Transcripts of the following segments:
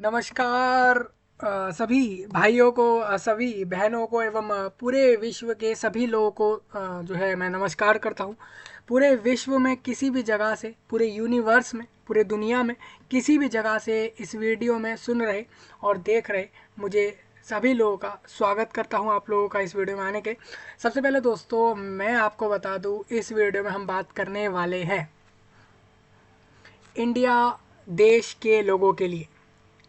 नमस्कार सभी भाइयों को, सभी बहनों को एवं पूरे विश्व के सभी लोगों को जो है मैं नमस्कार करता हूँ। पूरे विश्व में किसी भी जगह से, पूरे यूनिवर्स में, पूरे दुनिया में किसी भी जगह से इस वीडियो में सुन रहे और देख रहे मुझे सभी लोगों का स्वागत करता हूँ आप लोगों का इस वीडियो में आने के। सबसे पहले दोस्तों मैं आपको बता दूँ, इस वीडियो में हम बात करने वाले हैं इंडिया देश के लोगों के लिए,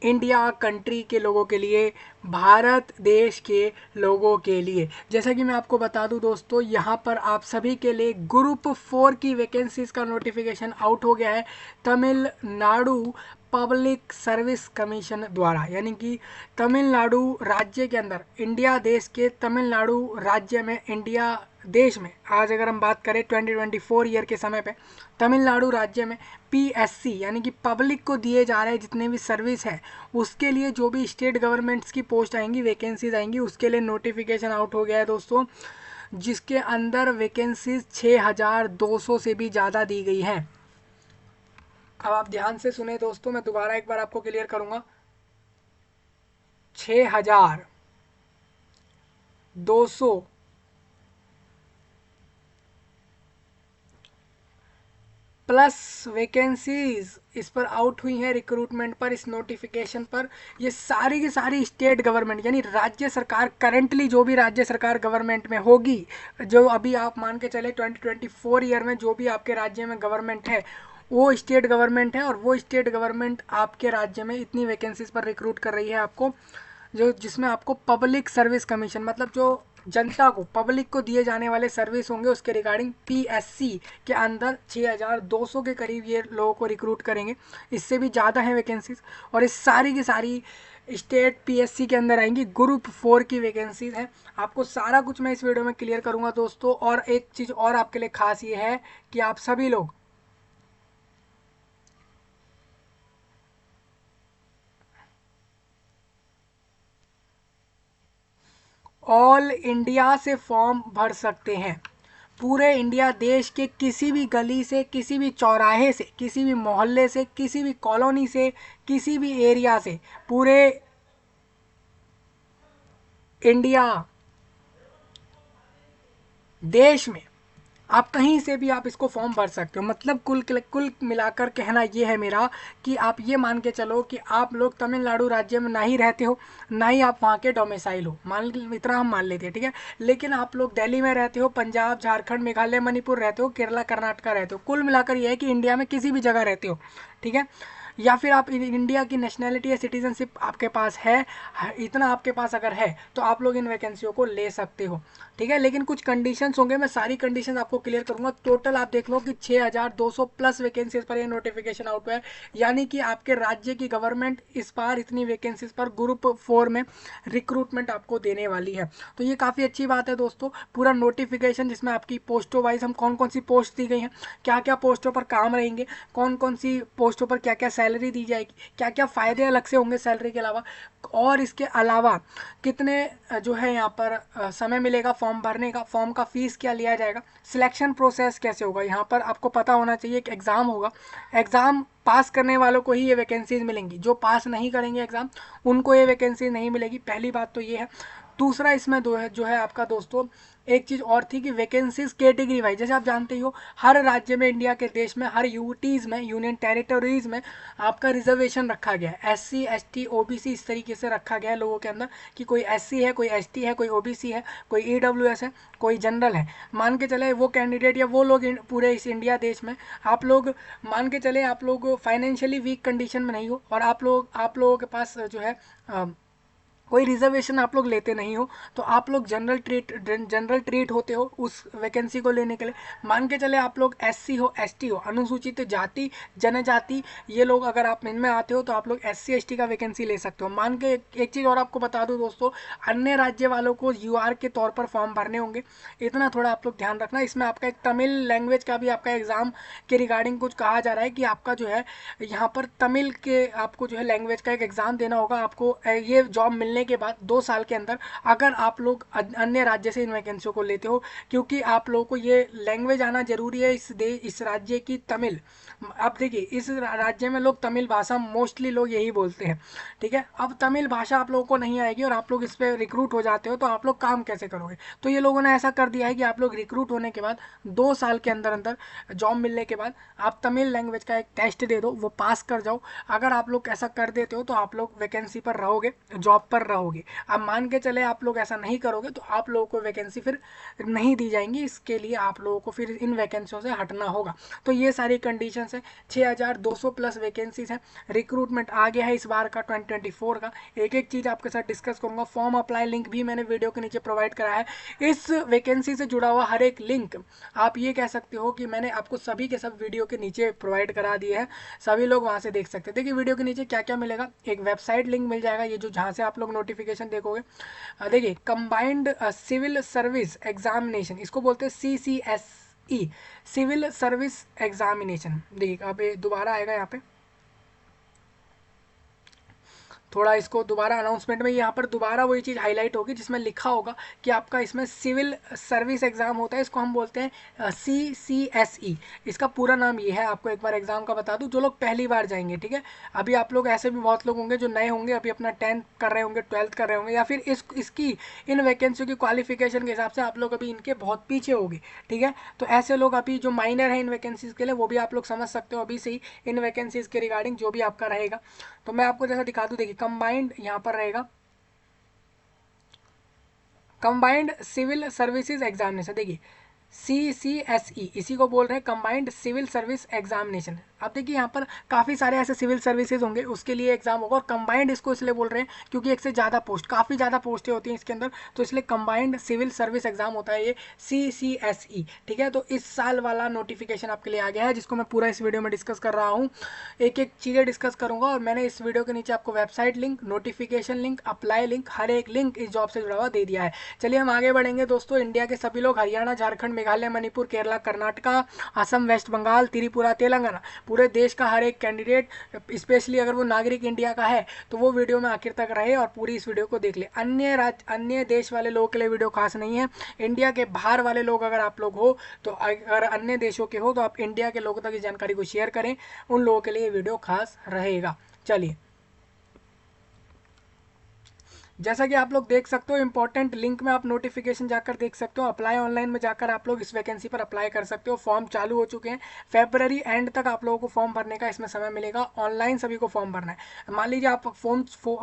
इंडिया कंट्री के लोगों के लिए, भारत देश के लोगों के लिए। जैसा कि मैं आपको बता दूं दोस्तों, यहाँ पर आप सभी के लिए ग्रुप 4 की वैकेंसीज का नोटिफिकेशन आउट हो गया है तमिलनाडु पब्लिक सर्विस कमीशन द्वारा। यानी कि तमिलनाडु राज्य के अंदर, इंडिया देश के तमिलनाडु राज्य में, इंडिया देश में आज अगर हम बात करें 2024 ईयर के समय पे, तमिलनाडु राज्य में पीएससी यानी कि पब्लिक को दिए जा रहे जितने भी सर्विस है उसके लिए जो भी स्टेट गवर्नमेंट्स की पोस्ट आएंगी, वैकेंसीज आएंगी, उसके लिए नोटिफिकेशन आउट हो गया है दोस्तों, जिसके अंदर वैकेंसीज 6200 से भी ज़्यादा दी गई हैं। अब आप ध्यान से सुने दोस्तों, मैं दोबारा एक बार आपको क्लियर करूंगा। 6200 प्लस वैकेंसीज इस पर आउट हुई हैं रिक्रूटमेंट पर, इस नोटिफिकेशन पर। ये सारी की सारी स्टेट गवर्नमेंट यानी राज्य सरकार, करंटली जो भी राज्य सरकार गवर्नमेंट में होगी, जो अभी आप मान के चले 2024 ईयर में जो भी आपके राज्य में गवर्नमेंट है वो स्टेट गवर्नमेंट है, और वो स्टेट गवर्नमेंट आपके राज्य में इतनी वैकेंसीज पर रिक्रूट कर रही है आपको, जो जिसमें आपको पब्लिक सर्विस कमीशन मतलब जो जनता को, पब्लिक को दिए जाने वाले सर्विस होंगे उसके रिगार्डिंग पीएससी के अंदर 6200 के करीब ये लोगों को रिक्रूट करेंगे। इससे भी ज़्यादा है वैकेंसीज, और इस सारी की सारी स्टेट पीएससी के अंदर आएंगी। ग्रुप 4 की वैकेंसीज हैं। आपको सारा कुछ मैं इस वीडियो में क्लियर करूंगा दोस्तों। और एक चीज़ और आपके लिए खास ये है कि आप सभी लोग ऑल इंडिया से फॉर्म भर सकते हैं। पूरे इंडिया देश के किसी भी गली से, किसी भी चौराहे से, किसी भी मोहल्ले से, किसी भी कॉलोनी से, किसी भी एरिया से, पूरे इंडिया देश में आप कहीं से भी आप इसको फॉर्म भर सकते हो। मतलब कुल मिलाकर कहना ये है मेरा कि आप ये मान के चलो कि आप लोग तमिलनाडु राज्य में ना ही रहते हो, ना ही आप वहाँ के डोमिसाइल हो, मान इतना हम मान लेते हैं, ठीक है। लेकिन आप लोग दिल्ली में रहते हो, पंजाब, झारखंड, मेघालय, मणिपुर रहते हो, केरला, कर्नाटका रहते हो। कुल मिलाकर ये है कि इंडिया में किसी भी जगह रहते हो, ठीक है। या फिर आप इंडिया की नेशनैलिटी या सिटीजनशिप आपके पास है, इतना आपके पास अगर है तो आप लोग इन वैकेंसियों को ले सकते हो, ठीक है। लेकिन कुछ कंडीशंस होंगे, मैं सारी कंडीशंस आपको क्लियर करूंगा। टोटल आप देख लो कि 6200 प्लस वैकेंसीज पर ये नोटिफिकेशन आउट हुआ है। यानी कि आपके राज्य की गवर्नमेंट इस बार इतनी वैकेंसीज पर ग्रुप 4 में रिक्रूटमेंट आपको देने वाली है। तो ये काफ़ी अच्छी बात है दोस्तों। पूरा नोटिफिकेशन जिसमें आपकी पोस्टों वाइज हम कौन कौन सी पोस्ट दी गई हैं, क्या क्या पोस्टों पर काम रहेंगे, कौन कौन सी पोस्टों पर क्या क्या सैलरी दी जाएगी, क्या क्या फ़ायदे अलग से होंगे सैलरी के अलावा, और इसके अलावा कितने जो है यहाँ पर समय मिलेगा फॉर्म भरने का, फॉर्म का फीस क्या लिया जाएगा, सिलेक्शन प्रोसेस कैसे होगा। यहाँ पर आपको पता होना चाहिए कि एग्ज़ाम होगा, एग्ज़ाम पास करने वालों को ही ये वैकेंसीज मिलेंगी, जो पास नहीं करेंगे एग्ज़ाम उनको ये वैकेंसी नहीं मिलेगी। पहली बात तो ये है। दूसरा इसमें दो है जो है आपका दोस्तों, एक चीज़ और थी कि वैकेंसीज कैटेगरी वाइज, जैसे आप जानते ही हो हर राज्य में, इंडिया के देश में, हर यूटीज़ में, यूनियन टेरिटरीज़ में आपका रिजर्वेशन रखा गया है। एससी, एसटी, ओबीसी इस तरीके से रखा गया है लोगों के अंदर कि कोई एससी है, कोई एसटी है, कोई ओबीसी है, कोई ईडब्ल्यूएस है, कोई जनरल है। मान के चले वो कैंडिडेट या वो लोग पूरे इस इंडिया देश में, आप लोग मान के चले आप लोग फाइनेंशियली वीक कंडीशन में नहीं हो और आप लोगों के पास जो है कोई रिजर्वेशन आप लोग लेते नहीं हो, तो आप लोग जनरल ट्रीट होते हो उस वैकेंसी को लेने के लिए। मान के चले आप लोग एससी हो, एसटी हो, अनुसूचित जाति जनजाति, ये लोग अगर आप इनमें आते हो तो आप लोग एससी एसटी का वैकेंसी ले सकते हो। मान के एक चीज़ और आपको बता दूं दोस्तों, अन्य राज्य वालों को यूआर के तौर पर फॉर्म भरने होंगे, इतना थोड़ा आप लोग ध्यान रखना। इसमें आपका एक तमिल लैंग्वेज का भी आपका एग्ज़ाम के रिगार्डिंग कुछ कहा जा रहा है कि आपका जो है यहाँ पर तमिल के आपको जो है लैंग्वेज का एक एग्ज़ाम देना होगा। आपको ये जॉब मिलने लेने के बाद 2 साल के अंदर अगर आप लोग अन्य राज्य से इन वैकेंसियों को लेते हो, क्योंकि आप लोगों को ये लैंग्वेज आना जरूरी है इस राज्य की तमिल। अब देखिए इस राज्य में लोग तमिल भाषा मोस्टली लोग यही बोलते हैं, ठीक है। अब तमिल भाषा आप लोगों को नहीं आएगी और आप लोग इस पर रिक्रूट हो जाते हो, तो आप लोग काम कैसे करोगे? तो ये लोगों ने ऐसा कर दिया है कि आप लोग रिक्रूट होने के बाद 2 साल के अंदर अंदर जॉब मिलने के बाद आप तमिल लैंग्वेज का एक टेस्ट दे दो, वो पास कर जाओ। अगर आप लोग ऐसा कर देते हो तो आप लोग वैकेंसी पर रहोगे, जॉब पर रहोगे। अब मान के चले आप लोग ऐसा नहीं करोगे तो आप लोगों को वैकेंसी फिर नहीं दी जाएंगी, इसके लिए आप लोगों को फिर इन वैकेंसियों से हटना होगा। तो ये सारी कंडीशंस है। 6200 प्लस वैकेंसीज है, रिक्रूटमेंट आ गया है इस बार का 2024 का। एक एक चीज़ आपके साथ डिस्कस करूंगा। फॉर्म अप्लाई लिंक भी मैंने वीडियो के नीचे प्रोवाइड करा है। इस वैकेंसी से जुड़ा हुआ हर एक लिंक आप ये कह सकते हो कि मैंने आपको सभी के सब वीडियो के नीचे प्रोवाइड करा दिए हैं, सभी लोग वहां से देख सकते हैं। देखिए वीडियो के नीचे क्या क्या मिलेगा, एक वेबसाइट लिंक मिल जाएगा, ये जो जहाँ से आप लोग नोटिफिकेशन देखोगे। देखिए कंबाइंड सिविल सर्विस एग्जामिनेशन, इसको बोलते हैं CCSE, सिविल सर्विस एग्जामिनेशन। देखिए अब ये दोबारा आएगा यहाँ पे, थोड़ा इसको दोबारा अनाउंसमेंट में यहाँ पर दोबारा वही चीज़ हाईलाइट होगी जिसमें लिखा होगा कि आपका इसमें सिविल सर्विस एग्जाम होता है। इसको हम बोलते हैं CCSE, इसका पूरा नाम ये है। आपको एक बार एग्जाम का बता दूं, जो लोग पहली बार जाएंगे, ठीक है। अभी आप लोग ऐसे भी बहुत लोग होंगे जो नए होंगे, अभी अपना 10th कर रहे होंगे, 12th कर रहे होंगे, या फिर इसकी इन वैकेंसियों की क्वालिफिकेशन के हिसाब से आप लोग अभी इनके बहुत पीछे होंगे, ठीक है। तो ऐसे लोग अभी जो माइनर है इन वैकेंसीज के लिए, वो भी आप लोग समझ सकते हो अभी से ही इन वैकेंसीज के रिगार्डिंग जो भी आपका रहेगा। तो मैं आपको जैसा दिखा दूं, देखिए कंबाइंड यहाँ पर रहेगा, कंबाइंड सिविल सर्विसेज एग्जामिनेशन। देखिए CCSE, इसी को बोल रहे हैं कंबाइंड सिविल सर्विस एग्जामिनेशन। अब देखिए यहाँ पर काफ़ी सारे ऐसे सिविल सर्विसेज होंगे, उसके लिए एग्जाम होगा। और कंबाइंड इसको इसलिए बोल रहे हैं क्योंकि एक से ज़्यादा पोस्ट, काफ़ी ज़्यादा पोस्टें होती हैं इसके अंदर, तो इसलिए कंबाइंड सिविल सर्विस एग्जाम होता है ये CCSE, ठीक है। तो इस साल वाला नोटिफिकेशन आपके लिए आ गया है, जिसको मैं पूरा इस वीडियो में डिस्कस कर रहा हूँ। एक एक चीज़ें डिस्कस करूँगा, और मैंने इस वीडियो के नीचे आपको website link, notification link, apply link, हर एक लिंक इस जॉब से जुड़ा हुआ दे दिया है। चलिए हम आगे बढ़ेंगे दोस्तों। इंडिया के सभी लोग, हरियाणा, झारखंड, मेघालय, मणिपुर, केरला, कर्नाटका, असम, वेस्ट बंगाल, त्रिपुरा, तेलंगाना, पूरे देश का हर एक कैंडिडेट, स्पेशली अगर वो नागरिक इंडिया का है तो वो वीडियो में आखिर तक रहे और पूरी इस वीडियो को देख ले। अन्य देश वाले लोगों के लिए वीडियो खास नहीं है। इंडिया के बाहर वाले लोग अगर आप लोग हो, तो अगर अन्य देशों के हो, तो आप इंडिया के लोगों तक इस जानकारी को शेयर करें, उन लोगों के लिए वीडियो खास रहेगा। चलिए, जैसा कि आप लोग देख सकते हो, इंपॉर्टेंट लिंक में आप नोटिफिकेशन जाकर देख सकते हो। अप्लाई ऑनलाइन में जाकर आप लोग इस वैकेंसी पर अप्लाई कर सकते हो। फॉर्म चालू हो चुके हैं, फरवरी एंड तक आप लोगों को फॉर्म भरने का इसमें समय मिलेगा। ऑनलाइन सभी को फॉर्म भरना है। मान लीजिए आप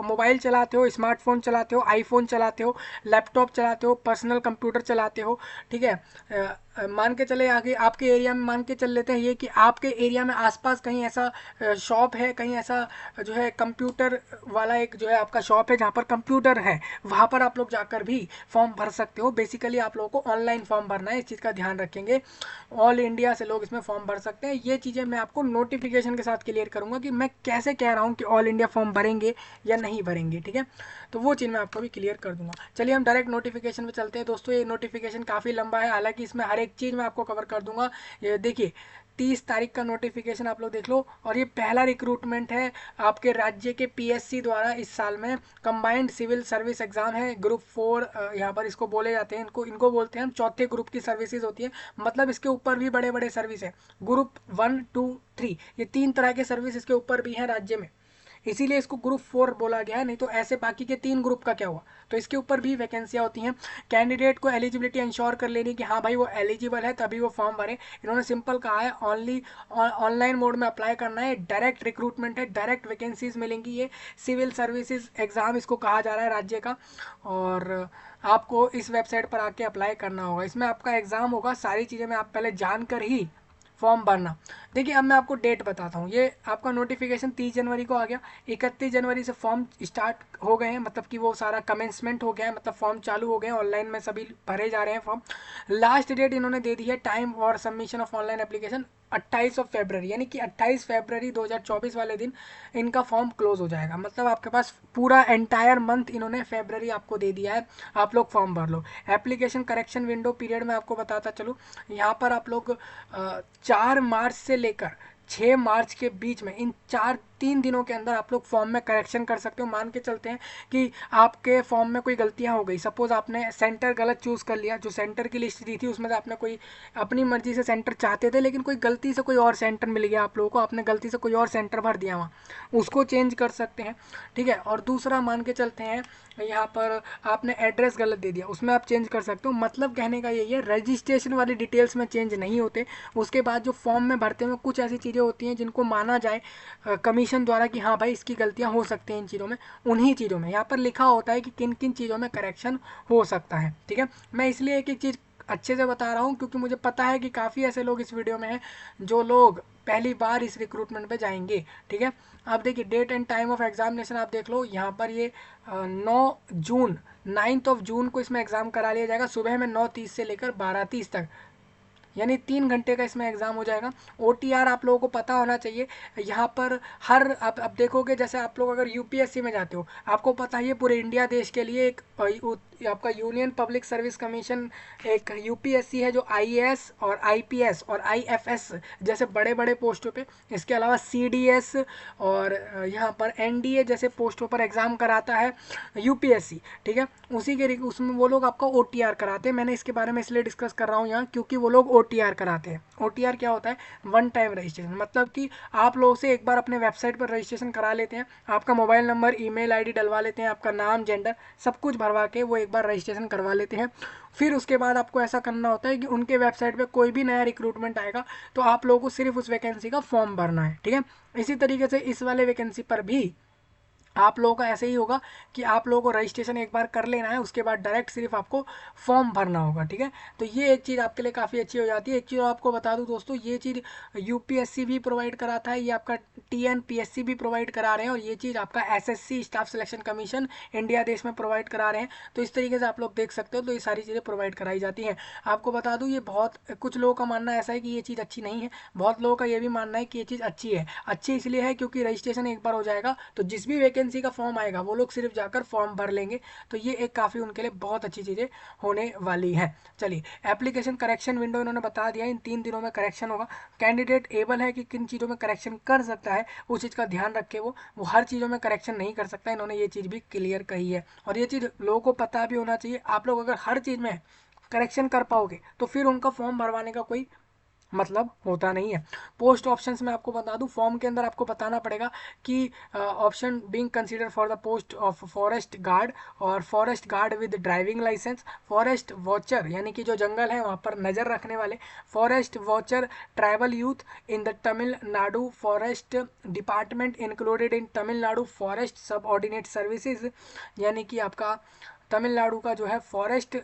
मोबाइल चलाते हो, स्मार्टफोन चलाते हो, आईफोन चलाते हो, लैपटॉप चलाते हो, पर्सनल कंप्यूटर चलाते हो, ठीक है। मान के चले आगे आपके एरिया में, मान के चल लेते हैं ये कि आपके एरिया में आसपास कहीं ऐसा शॉप है, कहीं ऐसा जो है कंप्यूटर वाला एक जो है आपका शॉप है जहाँ पर कंप्यूटर है, वहाँ पर आप लोग जाकर भी फॉर्म भर सकते हो। बेसिकली आप लोगों को ऑनलाइन फॉर्म भरना है, इस चीज़ का ध्यान रखेंगे। ऑल इंडिया से लोग इसमें फॉर्म भर सकते हैं। ये चीज़ें मैं आपको नोटिफिकेशन के साथ क्लियर करूँगा कि मैं कैसे कह रहा हूँ कि ऑल इंडिया फॉर्म भरेंगे या नहीं भरेंगे, ठीक है। तो वो चीज़ मैं आपको भी क्लियर कर दूंगा। चलिए हम डायरेक्ट नोटिफिकेशन पे चलते हैं दोस्तों। ये नोटिफिकेशन काफ़ी लंबा है, हालांकि इसमें हर एक चीज़ मैं आपको कवर कर दूंगा। ये देखिए 30 तारीख का नोटिफिकेशन आप लोग देख लो, और ये पहला रिक्रूटमेंट है आपके राज्य के PSC द्वारा इस साल में। कंबाइंड सिविल सर्विस एग्जाम है, ग्रुप 4 यहाँ पर इसको बोले जाते हैं, इनको बोलते हैं हम चौथे ग्रुप की सर्विसेज होती है। मतलब इसके ऊपर भी बड़े बड़े सर्विस है, ग्रुप 1, 2, 3, ये 3 तरह के सर्विस इसके ऊपर भी हैं राज्य में, इसीलिए इसको ग्रुप 4 बोला गया है। नहीं तो ऐसे बाकी के 3 ग्रुप का क्या हुआ, तो इसके ऊपर भी वैकेंसियाँ होती हैं। कैंडिडेट को एलिजिबिलिटी इंश्योर कर लेनी कि हाँ भाई वो एलिजिबल है, तभी वो फॉर्म भरे। इन्होंने सिंपल कहा है, ओनली ऑनलाइन मोड में अप्लाई करना है, डायरेक्ट रिक्रूटमेंट है, डायरेक्ट वैकेंसीज मिलेंगी। ये सिविल सर्विसेज एग्जाम इसको कहा जा रहा है राज्य का, और आपको इस वेबसाइट पर आके अप्लाई करना होगा। इसमें आपका एग्जाम होगा, सारी चीज़ें मैं आप पहले जानकर ही फॉर्म भरना। देखिए अब मैं आपको डेट बताता हूँ। ये आपका नोटिफिकेशन 30 जनवरी को आ गया, 31 जनवरी से फॉर्म स्टार्ट हो गए हैं, मतलब कि वो सारा कमेंसमेंट हो गया है, मतलब फॉर्म चालू हो गए हैं, ऑनलाइन में सभी भरे जा रहे हैं फॉर्म। लास्ट डेट इन्होंने दे दी है टाइम और सबमिशन ऑफ ऑनलाइन एप्लीकेशन 28 फरवरी, यानी कि 28 फरवरी 2024 वाले दिन इनका फॉर्म क्लोज हो जाएगा। मतलब आपके पास पूरा एंटायर मंथ इन्होंने फरवरी आपको दे दिया है, आप लोग फॉर्म भर लो। एप्लीकेशन करेक्शन विंडो पीरियड में आपको बताता चलूँ, यहाँ पर आप लोग 4 मार्च से लेकर 6 मार्च के बीच में, इन 4 3 दिनों के अंदर आप लोग फॉर्म में करेक्शन कर सकते हो। मान के चलते हैं कि आपके फॉर्म में कोई गलतियां हो गई, सपोज आपने सेंटर गलत चूज़ कर लिया, जो सेंटर की लिस्ट दी थी उसमें से आपने कोई अपनी मर्जी से सेंटर चाहते थे लेकिन कोई गलती से कोई और सेंटर मिल गया आप लोगों को, आपने गलती से कोई और सेंटर भर दिया वहाँ, उसको चेंज कर सकते हैं, ठीक है। और दूसरा मान के चलते हैं यहाँ पर आपने एड्रेस गलत दे दिया, उसमें आप चेंज कर सकते हो। मतलब कहने का यही है, रजिस्ट्रेशन वाली डिटेल्स में चेंज नहीं होते। उसके बाद जो फॉर्म में भरते हुए कुछ ऐसी चीज़ें होती हैं जिनको माना जाए कमीशन द्वारा कि हाँ भाई इसकी गलतियाँ हो सकती हैं इन चीज़ों में, उन्हीं चीज़ों में यहाँ पर लिखा होता है कि किन किन चीज़ों में करेक्शन हो सकता है, ठीक है। मैं इसलिए एक एक चीज़ अच्छे से बता रहा हूँ क्योंकि मुझे पता है कि काफ़ी ऐसे लोग इस वीडियो में हैं जो लोग पहली बार इस रिक्रूटमेंट पे जाएंगे, ठीक है। आप देखिए date and time of examination आप देख लो यहाँ पर, ये 9 जून 9 को इसमें एग्ज़ाम करा लिया जाएगा सुबह में 9:30 से लेकर 12:30 तक, यानी 3 घंटे का इसमें एग्ज़ाम हो जाएगा। OTR आप लोगों को पता होना चाहिए। यहाँ पर हर अब देखोगे जैसे आप लोग अगर UPSC में जाते हो, आपको पता है पूरे इंडिया देश के लिए एक आपका यूनियन पब्लिक सर्विस कमीशन एक UPSC है जो IAS और IPS और IFS जैसे बड़े बड़े पोस्टों पे, इसके अलावा CDS और यहाँ पर NDA जैसे पोस्टों पर एग्ज़ाम कराता है UPSC, ठीक है। उसी के उसमें वो लोग आपको OTR कराते हैं। मैंने इसके बारे में इसलिए डिस्कस कर रहा हूँ यहाँ क्योंकि वो लोग OTR कराते हैं। OTR क्या होता है? वन टाइम रजिस्ट्रेशन, मतलब कि आप लोगों से एक बार अपने वेबसाइट पर रजिस्ट्रेशन करा लेते हैं, आपका मोबाइल नंबर ईमेल आईडी डलवा लेते हैं, आपका नाम जेंडर सब कुछ भरवा के वो एक बार रजिस्ट्रेशन करवा लेते हैं। फिर उसके बाद आपको ऐसा करना होता है कि उनके वेबसाइट पे कोई भी नया रिक्रूटमेंट आएगा तो आप लोगों को सिर्फ उस वैकेंसी का फॉर्म भरना है, ठीक है। इसी तरीके से इस वाले वैकेंसी पर भी आप लोगों का ऐसे ही होगा कि आप लोगों को रजिस्ट्रेशन एक बार कर लेना है, उसके बाद डायरेक्ट सिर्फ आपको फॉर्म भरना होगा, ठीक है। तो ये एक चीज़ आपके लिए काफ़ी अच्छी हो जाती है। एक चीज़ आपको बता दूं दोस्तों, ये चीज़ UPSC भी प्रोवाइड कराता है, ये आपका TNPSC भी प्रोवाइड करा रहे हैं और ये चीज़ आपका SSC staff selection commission India देश में प्रोवाइड करा रहे हैं। तो इस तरीके से आप लोग देख सकते हो, तो ये सारी चीज़ें प्रोवाइड कराई जाती हैं। आपको बता दूँ ये बहुत कुछ लोगों का मानना ऐसा है कि ये चीज़ अच्छी नहीं है, बहुत लोगों का ये भी मानना है कि ये चीज़ अच्छी है। अच्छी इसलिए है क्योंकि रजिस्ट्रेशन एक बार हो जाएगा तो जिस भी वैकेंसी का फॉर्म आएगा वो लोग सिर्फ जाकर फॉर्म भर लेंगे, तो ये एक काफ़ी उनके लिए बहुत अच्छी चीज़ें होने वाली है। चलिए, एप्लीकेशन करेक्शन विंडो इन्होंने बता दिया, इन 3 दिनों में करेक्शन होगा। कैंडिडेट एबल है कि किन चीज़ों में करेक्शन कर सकता है, उस चीज़ का ध्यान रखे। वो हर चीज़ों में करेक्शन नहीं कर सकता, इन्होंने ये चीज़ भी क्लियर कही है और ये चीज़ लोगों को पता भी होना चाहिए। आप लोग अगर हर चीज़ में करेक्शन कर पाओगे तो फिर उनका फॉर्म भरवाने का कोई मतलब होता नहीं है। पोस्ट ऑप्शंस में आपको बता दूं, फॉर्म के अंदर आपको बताना पड़ेगा कि option being consider for the post of forest guard और forest guard with driving licence, forest watcher यानी कि जो जंगल है वहाँ पर नज़र रखने वाले, forest watcher tribal youth in the Tamil Nadu forest department included in Tamil Nadu forest सब ऑर्डिनेट सर्विसेज, यानी कि आपका तमिलनाडु का जो है फॉरेस्ट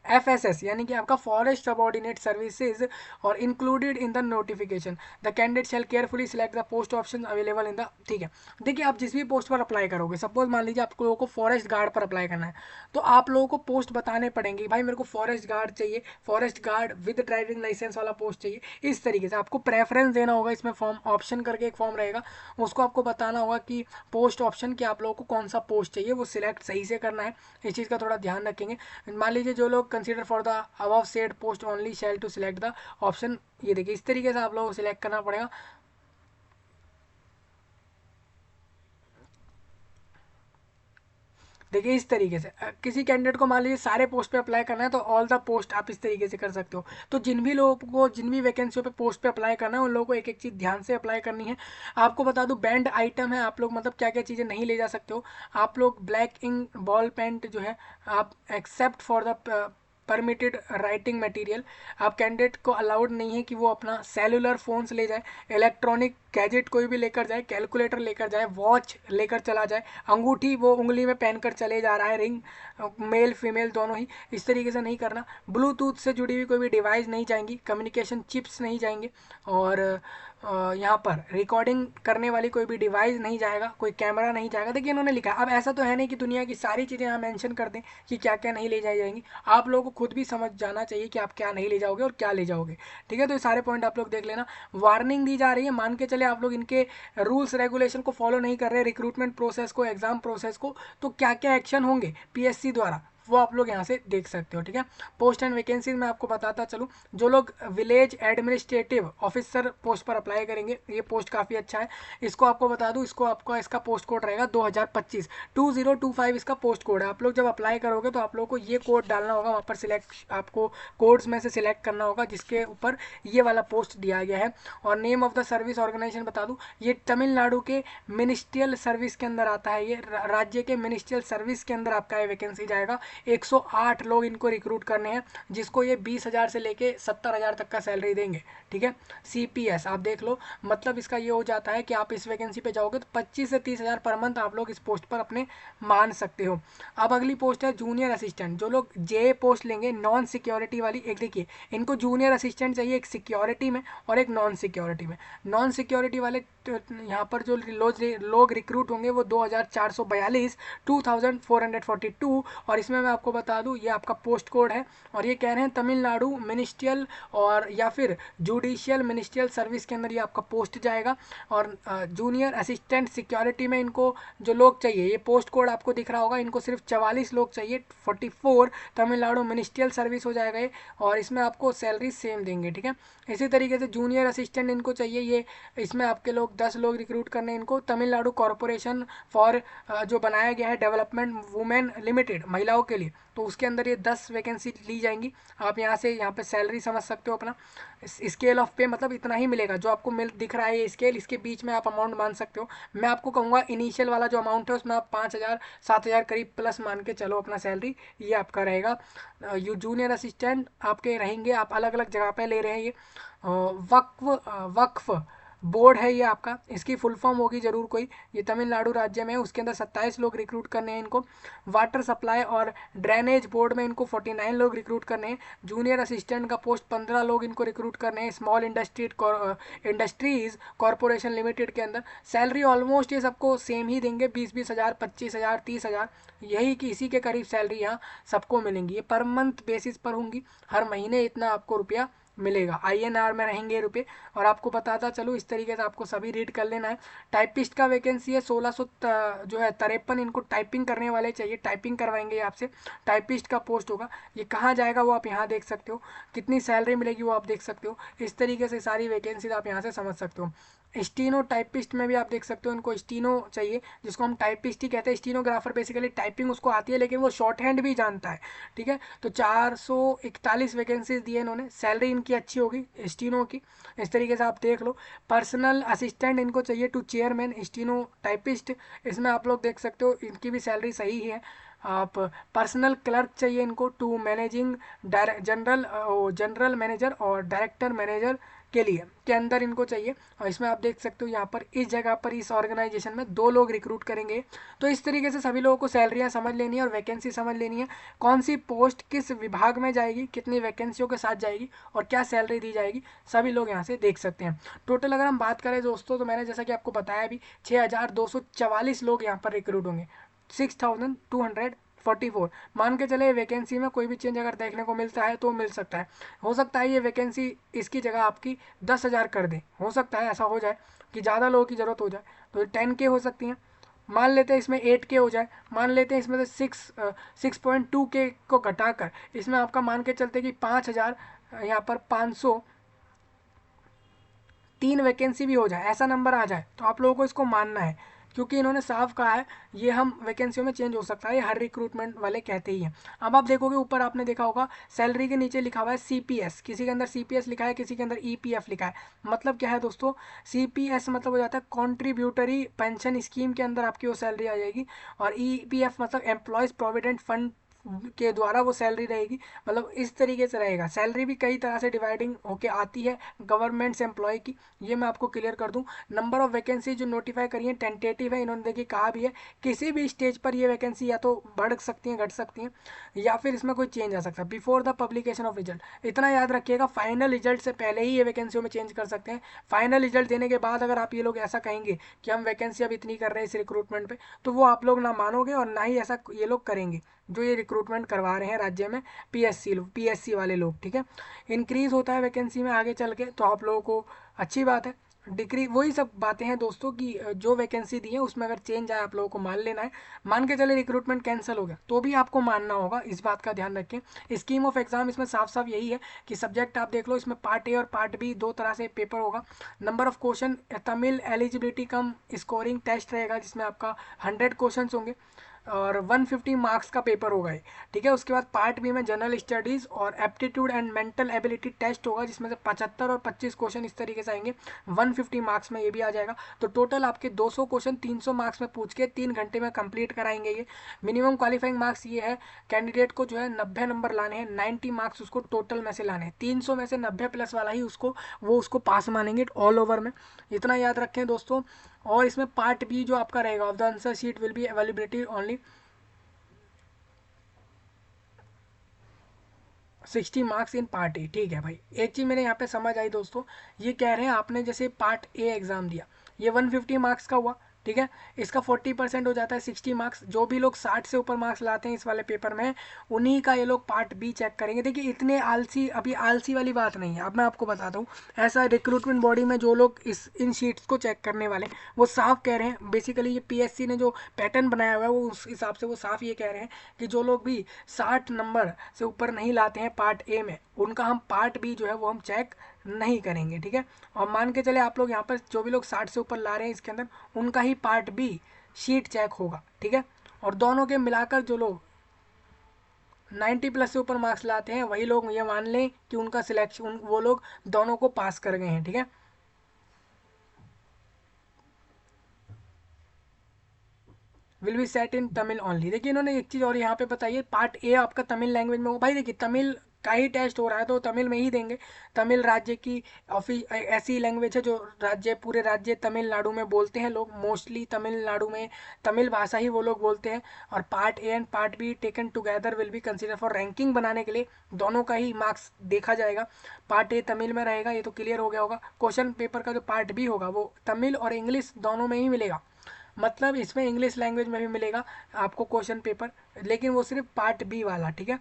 FSS यानी कि आपका फॉरेस्ट सबऑर्डिनेट सर्विसेज और included in the notification the candidate shell carefully select the post option available in the, ठीक है। देखिए आप जिस भी पोस्ट पर अप्लाई करोगे, सपोज मान लीजिए आप लोगों को फॉरेस्ट गार्ड पर अप्लाई करना है, तो आप लोगों को पोस्ट बताने पड़ेंगे, भाई मेरे को फॉरेस्ट गार्ड चाहिए, forest guard with driving licence वाला पोस्ट चाहिए। इस तरीके से आपको प्रेफरेंस देना होगा। इसमें फॉर्म ऑप्शन करके एक फॉर्म रहेगा, उसको आपको बताना होगा कि पोस्ट ऑप्शन कि आप लोगों को कौन सा पोस्ट चाहिए, वो सिलेक्ट सही से करना है। इस चीज़ का थोड़ा ध्यान रखेंगे। मान लीजिए जो लोग consider for the above said post only shall to select the option, ये देखिए इस तरीके से आप लोगों को सिलेक्ट करना पड़ेगा। देखिए इस तरीके से किसी कैंडिडेट को मान लीजिए सारे पोस्ट पे अप्लाई करना है तो ऑल द पोस्ट आप इस तरीके से कर सकते हो। तो जिन भी लोगों को जिन भी वैकेंसियों पे पोस्ट पे अप्लाई करना है उन लोगों को एक एक चीज़ ध्यान से अप्लाई करनी है। आपको बता दूं बैंड आइटम है, आप लोग मतलब क्या क्या चीज़ें नहीं ले जा सकते हो। आप लोग ब्लैक इंक बॉल पेंट जो है आप except for the permitted writing material, आप कैंडिडेट को अलाउड नहीं है कि वो अपना सेलुलर फ़ोन्स ले जाए, इलेक्ट्रॉनिक गैजेट कोई भी लेकर जाए, कैलकुलेटर लेकर जाए, वॉच लेकर चला जाए, अंगूठी वो उंगली में पहनकर चले जा रहा है, रिंग मेल फीमेल दोनों ही, इस तरीके से नहीं करना। ब्लूटूथ से जुड़ी हुई कोई भी डिवाइस नहीं जाएंगी, कम्युनिकेशन चिप्स नहीं जाएंगे और यहाँ पर रिकॉर्डिंग करने वाली कोई भी डिवाइस नहीं जाएगा, कोई कैमरा नहीं जाएगा। देखिए इन्होंने लिखा, अब ऐसा तो है नहीं कि दुनिया की सारी चीज़ें यहाँ मेंशन कर दें कि क्या क्या नहीं ले जाई जाएंगी। आप लोगों को खुद भी समझ जाना चाहिए कि आप क्या नहीं ले जाओगे और क्या ले जाओगे, ठीक है। तो ये सारे पॉइंट आप लोग देख लेना। वार्निंग दी जा रही है, मान के चले आप लोग इनके रूल्स रेगुलेशन को फॉलो नहीं कर रहे, रिक्रूटमेंट प्रोसेस को, एग्जाम प्रोसेस को, तो क्या क्या एक्शन होंगे PSC द्वारा। वो आप लोग यहाँ से देख सकते हो, ठीक है। पोस्ट एंड वैकेंसीज मैं आपको बताता चलूँ, जो लोग विलेज एडमिनिस्ट्रेटिव ऑफिसर पोस्ट पर अप्लाई करेंगे, ये पोस्ट काफ़ी अच्छा है। इसको आपको बता दूँ, इसको आपका इसका पोस्ट कोड रहेगा 2025 2025 इसका पोस्ट कोड है। आप लोग जब अप्लाई करोगे तो आप लोग को ये कोड डालना होगा, वहाँ पर सिलेक्ट आपको कोड्स में से सिलेक्ट करना होगा जिसके ऊपर ये वाला पोस्ट दिया गया है। और name of the service organisation बता दूँ, ये तमिलनाडु के मिनिस्ट्रियल सर्विस के अंदर आता है, ये राज्य के मिनिस्ट्रियल सर्विस के अंदर आपका ये वैकेंसी जाएगा। 108 लोग इनको रिक्रूट करने हैं, जिसको ये 20,000 से लेके 70,000 तक का सैलरी देंगे, ठीक है। CPS आप देख लो, मतलब इसका ये हो जाता है कि आप इस वैकेंसी पे जाओगे तो 25 से 30,000 पर मंथ आप लोग इस पोस्ट पर अपने मान सकते हो। अब अगली पोस्ट है जूनियर असिस्टेंट, जो लोग जे पोस्ट लेंगे नॉन सिक्योरिटी वाली, एक देखिए इनको जूनियर असिस्टेंट चाहिए, एक सिक्योरिटी में और एक नॉन सिक्योरिटी में। नॉन सिक्योरिटी वाले यहाँ पर जो लोग रिक्रूट होंगे वो 2,442 2,442, और इसमें मैं आपको बता दूँ ये आपका पोस्ट कोड है, और ये कह रहे हैं तमिलनाडु मिनिस्ट्रियल और या फिर जुडिशियल मिनिस्ट्रियल सर्विस के अंदर ये आपका पोस्ट जाएगा। और जूनियर असिस्टेंट सिक्योरिटी में इनको जो लोग चाहिए, ये पोस्ट कोड आपको दिख रहा होगा, इनको सिर्फ 44 लोग चाहिए, 44 तमिलनाडु मिनिस्ट्रियल सर्विस हो जाएगा ये, और इसमें आपको सैलरी सेम देंगे, ठीक है। इसी तरीके से जूनियर असिस्टेंट इनको चाहिए, ये इसमें आपके लोग 10 लोग रिक्रूट करने, इनको तमिलनाडु कॉरपोरेशन फॉर जो बनाया गया है डेवलपमेंट वुमेन लिमिटेड महिलाओं के लिए, तो उसके अंदर ये 10 वैकेंसी ली जाएंगी। आप यहाँ से यहाँ पे सैलरी समझ सकते हो अपना, स्केल ऑफ पे मतलब इतना ही मिलेगा जो आपको मिल दिख रहा है ये स्केल, इसके बीच में आप अमाउंट मान सकते हो। मैं आपको कहूँगा इनिशियल वाला जो अमाउंट है उसमें आप 5,000 7,000 करीब प्लस मान के चलो अपना सैलरी, ये आपका रहेगा। यू जूनियर असिस्टेंट आपके रहेंगे, आप अलग अलग जगह पे ले रहे हैं ये। वक्फ बोर्ड है ये आपका, इसकी फुल फॉर्म होगी जरूर कोई, ये तमिलनाडु राज्य में है, उसके अंदर 27 लोग रिक्रूट करने हैं इनको। वाटर सप्लाई और ड्रेनेज बोर्ड में इनको 49 लोग रिक्रूट करने हैं। जूनियर असिस्टेंट का पोस्ट 15 लोग इनको रिक्रूट करने हैं स्मॉल इंडस्ट्रीज कॉरपोरेशन लिमिटेड के अंदर। सैलरी ऑलमोस्ट ये सबको सेम ही देंगे, 20,000 25,000 30,000, यही कि इसी के करीब सैलरी यहाँ सबको मिलेंगी। ये पर मंथ बेसिस पर होंगी, हर महीने इतना आपको रुपया मिलेगा, INR में रहेंगे रुपये। और आपको बताता चलूँ इस तरीके से आपको सभी रीड कर लेना है। टाइपिस्ट का वैकेंसी है 1600 जो है 53, इनको टाइपिंग करने वाले चाहिए, टाइपिंग करवाएंगे आपसे, टाइपिस्ट का पोस्ट होगा। ये कहाँ जाएगा वो आप यहाँ देख सकते हो, कितनी सैलरी मिलेगी वो आप देख सकते हो। इस तरीके से सारी वैकेंसीज आप यहाँ से समझ सकते हो। स्टीनो टाइपिस्ट में भी आप देख सकते हो, इनको स्टीनो चाहिए, जिसको हम टाइपिस्ट ही कहते हैं। स्टीनोग्राफर बेसिकली टाइपिंग उसको आती है लेकिन वो शॉर्ट हैंड भी जानता है, ठीक है। तो 441 वैकेंसीज दिए इन्होंने, सैलरी इनकी अच्छी होगी स्टीनो की, इस तरीके से आप देख लो। पर्सनल असिस्टेंट इनको चाहिए टू चेयरमैन स्टीनो टाइपिस्ट, इसमें आप लोग देख सकते हो इनकी भी सैलरी सही है। आप पर्सनल क्लर्क चाहिए इनको टू मैनेजिंग जनरल मैनेजर और डायरेक्टर मैनेजर के लिए के अंदर इनको चाहिए। और इसमें आप देख सकते हो यहाँ पर इस जगह पर इस ऑर्गेनाइजेशन में 2 लोग रिक्रूट करेंगे। तो इस तरीके से सभी लोगों को सैलरियाँ समझ लेनी है और वैकेंसी समझ लेनी है, कौन सी पोस्ट किस विभाग में जाएगी, कितनी वैकेंसियों के साथ जाएगी और क्या सैलरी दी जाएगी, सभी लोग यहाँ से देख सकते हैं। टोटल अगर हम बात करें दोस्तों, तो मैंने जैसा कि आपको बताया भी 6,244 लोग यहाँ पर रिक्रूट होंगे, 6,244। मान के चले वैकेंसी में कोई भी चेंज अगर देखने को मिलता है तो मिल सकता है, हो सकता है ये वैकेंसी इसकी जगह आपकी 10,000 कर दे, हो सकता है ऐसा हो जाए कि ज़्यादा लोगों की ज़रूरत हो जाए, तो 10K हो सकती हैं। मान लेते हैं इसमें 8K हो जाए, मान लेते हैं इसमें से 6.2K को घटाकर इसमें आपका मान के चलते कि 5,000 यहाँ पर 503 वैकेंसी भी हो जाए, ऐसा नंबर आ जाए, तो आप लोगों को इसको मानना है, क्योंकि इन्होंने साफ कहा है ये हम वैकेंसियों में चेंज हो सकता है, ये हर रिक्रूटमेंट वाले कहते ही हैं। अब आप देखोगे ऊपर आपने देखा होगा सैलरी के नीचे लिखा हुआ है CPS, किसी के अंदर CPS लिखा है, किसी के अंदर EPF लिखा है। मतलब क्या है दोस्तों, CPS मतलब हो जाता है कॉन्ट्रीब्यूटरी पेंशन स्कीम के अंदर आपकी वो सैलरी आ जाएगी, और EPF मतलब एम्प्लॉयज़ प्रोविडेंट फंड के द्वारा वो सैलरी रहेगी। मतलब इस तरीके से रहेगा, सैलरी भी कई तरह से डिवाइडिंग होके आती है गवर्नमेंट्स एम्प्लॉय की, ये मैं आपको क्लियर कर दूं। नंबर ऑफ वैकेंसी जो नोटिफाई करी है टेंटेटिव है, इन्होंने देखिए कहा भी है किसी भी स्टेज पर ये वैकेंसी या तो बढ़ सकती हैं, घट सकती हैं, या फिर इसमें कोई चेंज आ सकता है before the publication of result. इतना याद रखिएगा, फाइनल रिजल्ट से पहले ही ये वैकेंसियों में चेंज कर सकते हैं। फाइनल रिजल्ट देने के बाद अगर आप ये लोग ऐसा कहेंगे कि हम वैकेंसी अब इतनी कर रहे हैं इस रिक्रूटमेंट पे, तो वो आप लोग ना मानोगे और ना ही ऐसा ये लोग करेंगे जो ये रिक्रूटमेंट करवा रहे हैं राज्य में PSC वाले लोग, ठीक है। इंक्रीज होता है वैकेंसी में आगे चल के, तो आप लोगों को अच्छी बात है, डिक्री वही सब बातें हैं दोस्तों कि जो वैकेंसी दी है उसमें अगर चेंज आए आप लोगों को मान लेना है। मान के चले रिक्रूटमेंट कैंसिल हो गया तो भी आपको मानना होगा, इस बात का ध्यान रखें। स्कीम ऑफ एग्जाम इसमें साफ साफ यही है कि सब्जेक्ट आप देख लो, इसमें पार्ट ए और पार्ट बी दो तरह से पेपर होगा। Number of question Tamil eligibility cum scoring test रहेगा जिसमें आपका 100 क्वेश्चन होंगे और 150 मार्क्स का पेपर होगा ये, ठीक है। उसके बाद पार्ट बी में जनरल स्टडीज़ और aptitude and mental ability test होगा जिसमें से 75 और 25 क्वेश्चन इस तरीके से आएंगे, 150 मार्क्स में ये भी आ जाएगा। तो टोटल आपके 200 क्वेश्चन 300 मार्क्स में पूछ के 3 घंटे में कंप्लीट कराएंगे ये। मिनिमम क्वालिफाइंग मार्क्स ये है, कैंडिडेट को जो है 90 नंबर लाने हैं, 90 मार्क्स उसको टोटल में से लाने हैं, 300 में से 90 प्लस वाला ही उसको पास मानेंगे ऑल ओवर में। इतना याद रखें दोस्तों। और इसमें पार्ट बी जो आपका रहेगा, of the answer sheet will be availability only 60 marks in part A, ठीक है भाई। एक चीज़ मेरे यहाँ पे समझ आई दोस्तों, ये कह रहे हैं आपने जैसे पार्ट ए एग्ज़ाम दिया, ये 150 मार्क्स का हुआ, ठीक है। इसका 40% हो जाता है 60 मार्क्स। जो भी लोग 60 से ऊपर मार्क्स लाते हैं इस वाले पेपर में, उन्हीं का ये लोग पार्ट बी चेक करेंगे। देखिए इतने आलसी, अभी आलसी वाली बात नहीं है। अब मैं आपको बताता हूँ, ऐसा रिक्रूटमेंट बॉडी में जो लोग इन शीट्स को चेक करने वाले, वो साफ कह रहे हैं, बेसिकली ये पीएससी ने जो पैटर्न बनाया हुआ है वो उस हिसाब से वो साफ ये कह रहे हैं कि जो लोग भी 60 नंबर से ऊपर नहीं लाते हैं पार्ट ए में, उनका हम पार्ट बी जो है वो हम चेक नहीं करेंगे, ठीक है। और मान के चले आप लोग यहाँ पर जो भी लोग 60 से ऊपर ला रहे हैं इसके अंदर, उनका ही पार्ट बी शीट चेक होगा, ठीक है। और दोनों के मिलाकर जो लोग 90 प्लस से ऊपर मार्क्स लाते हैं वही लोग ये मान लें कि उनका सिलेक्शन, वो लोग दोनों को पास कर गए हैं, ठीक है। Will be set in Tamil only. देखिए इन्होंने एक चीज़ और यहाँ पे बताई है, पार्ट ए आपका तमिल लैंग्वेज में हो। भाई देखिए तमिल का ही टेस्ट हो रहा है तो तमिल में ही देंगे। तमिल राज्य की ऐसी लैंग्वेज है जो पूरे राज्य तमिलनाडु में बोलते हैं लोग, मोस्टली तमिलनाडु में तमिल भाषा ही वो लोग बोलते हैं। और part A and part be taken together will be consider for ranking बनाने के लिए दोनों का ही मार्क्स देखा जाएगा। पार्ट ए तमिल में रहेगा, ये तो क्लियर हो गया होगा। क्वेश्चन पेपर का जो पार्ट बी होगा वो तमिल और इंग्लिश दोनों में ही मिलेगा, मतलब इसमें इंग्लिश लैंग्वेज में भी मिलेगा आपको क्वेश्चन पेपर, लेकिन वो सिर्फ पार्ट बी वाला, ठीक है।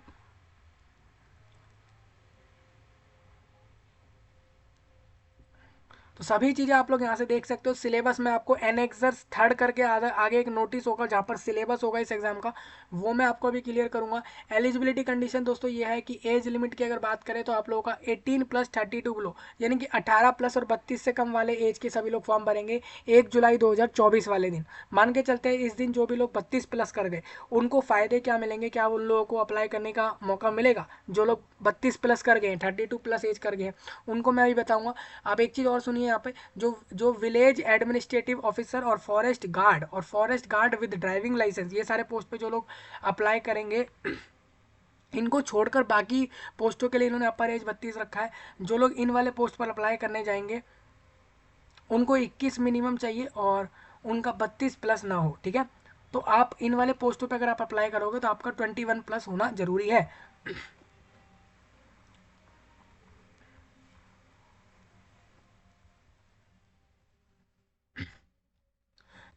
तो सभी चीज़ें आप लोग यहाँ से देख सकते हो। सिलेबस में आपको एनेक्सर्स थर्ड करके आगे एक नोटिस होगा जहाँ पर सिलेबस होगा इस एग्जाम का, वो मैं आपको अभी क्लियर करूँगा। एलिजिबिलिटी कंडीशन दोस्तों ये है कि एज लिमिट की अगर बात करें तो आप लोगों का 18 प्लस 32 बिलो, यानी कि 18 प्लस और 32 से कम वाले एज के सभी लोग फॉर्म भरेंगे 1 जुलाई 2024 वाले दिन। मान के चलते हैं इस दिन जो भी लोग 32 प्लस कर गए उनको फ़ायदे क्या मिलेंगे, क्या उन लोगों को अप्लाई करने का मौका मिलेगा? जो लोग 32 प्लस कर गए, 32 प्लस एज कर गए, उनको मैं अभी बताऊँगा। आप एक चीज़ और सुनिए यहाँ पे, जो जो विलेज एडमिनिस्ट्रेटिव ऑफिसर और forest guard with driving licence, ये सारे पोस्ट पे जो लोग अप्लाई करेंगे, इनको छोड़कर बाकी पोस्टों के लिए इन्होंने अपर एज 32 रखा है। जो लोग इन वाले पोस्ट पर अप्लाई करने जाएंगे उनको 21 मिनिमम चाहिए और उनका 32 प्लस ना हो, ठीक है। तो आप इन वाले पोस्टों पे अगर आप अप्लाई करोगे तो आपका 21 प्लस होना जरूरी है।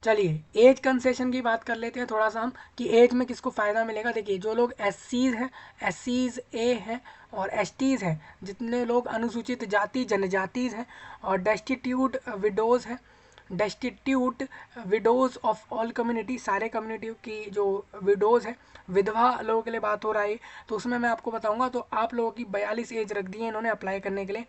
चलिए एज कंसेशन की बात कर लेते हैं थोड़ा सा हम, कि एज में किसको फ़ायदा मिलेगा। देखिए जो लोग एससीज हैं, एससीज ए हैं और एसटीज़ हैं, जितने लोग अनुसूचित जाति जनजातिज हैं और डेस्टिट्यूट विडोज़ हैं, destitute widows of all community, सारे कम्युनिटी की जो विडोज़ है, विधवा लोगों के लिए बात हो रहा है, तो उसमें मैं आपको बताऊंगा। तो आप लोगों की 42 एज रख दी है इन्होंने अप्लाई करने के लिए,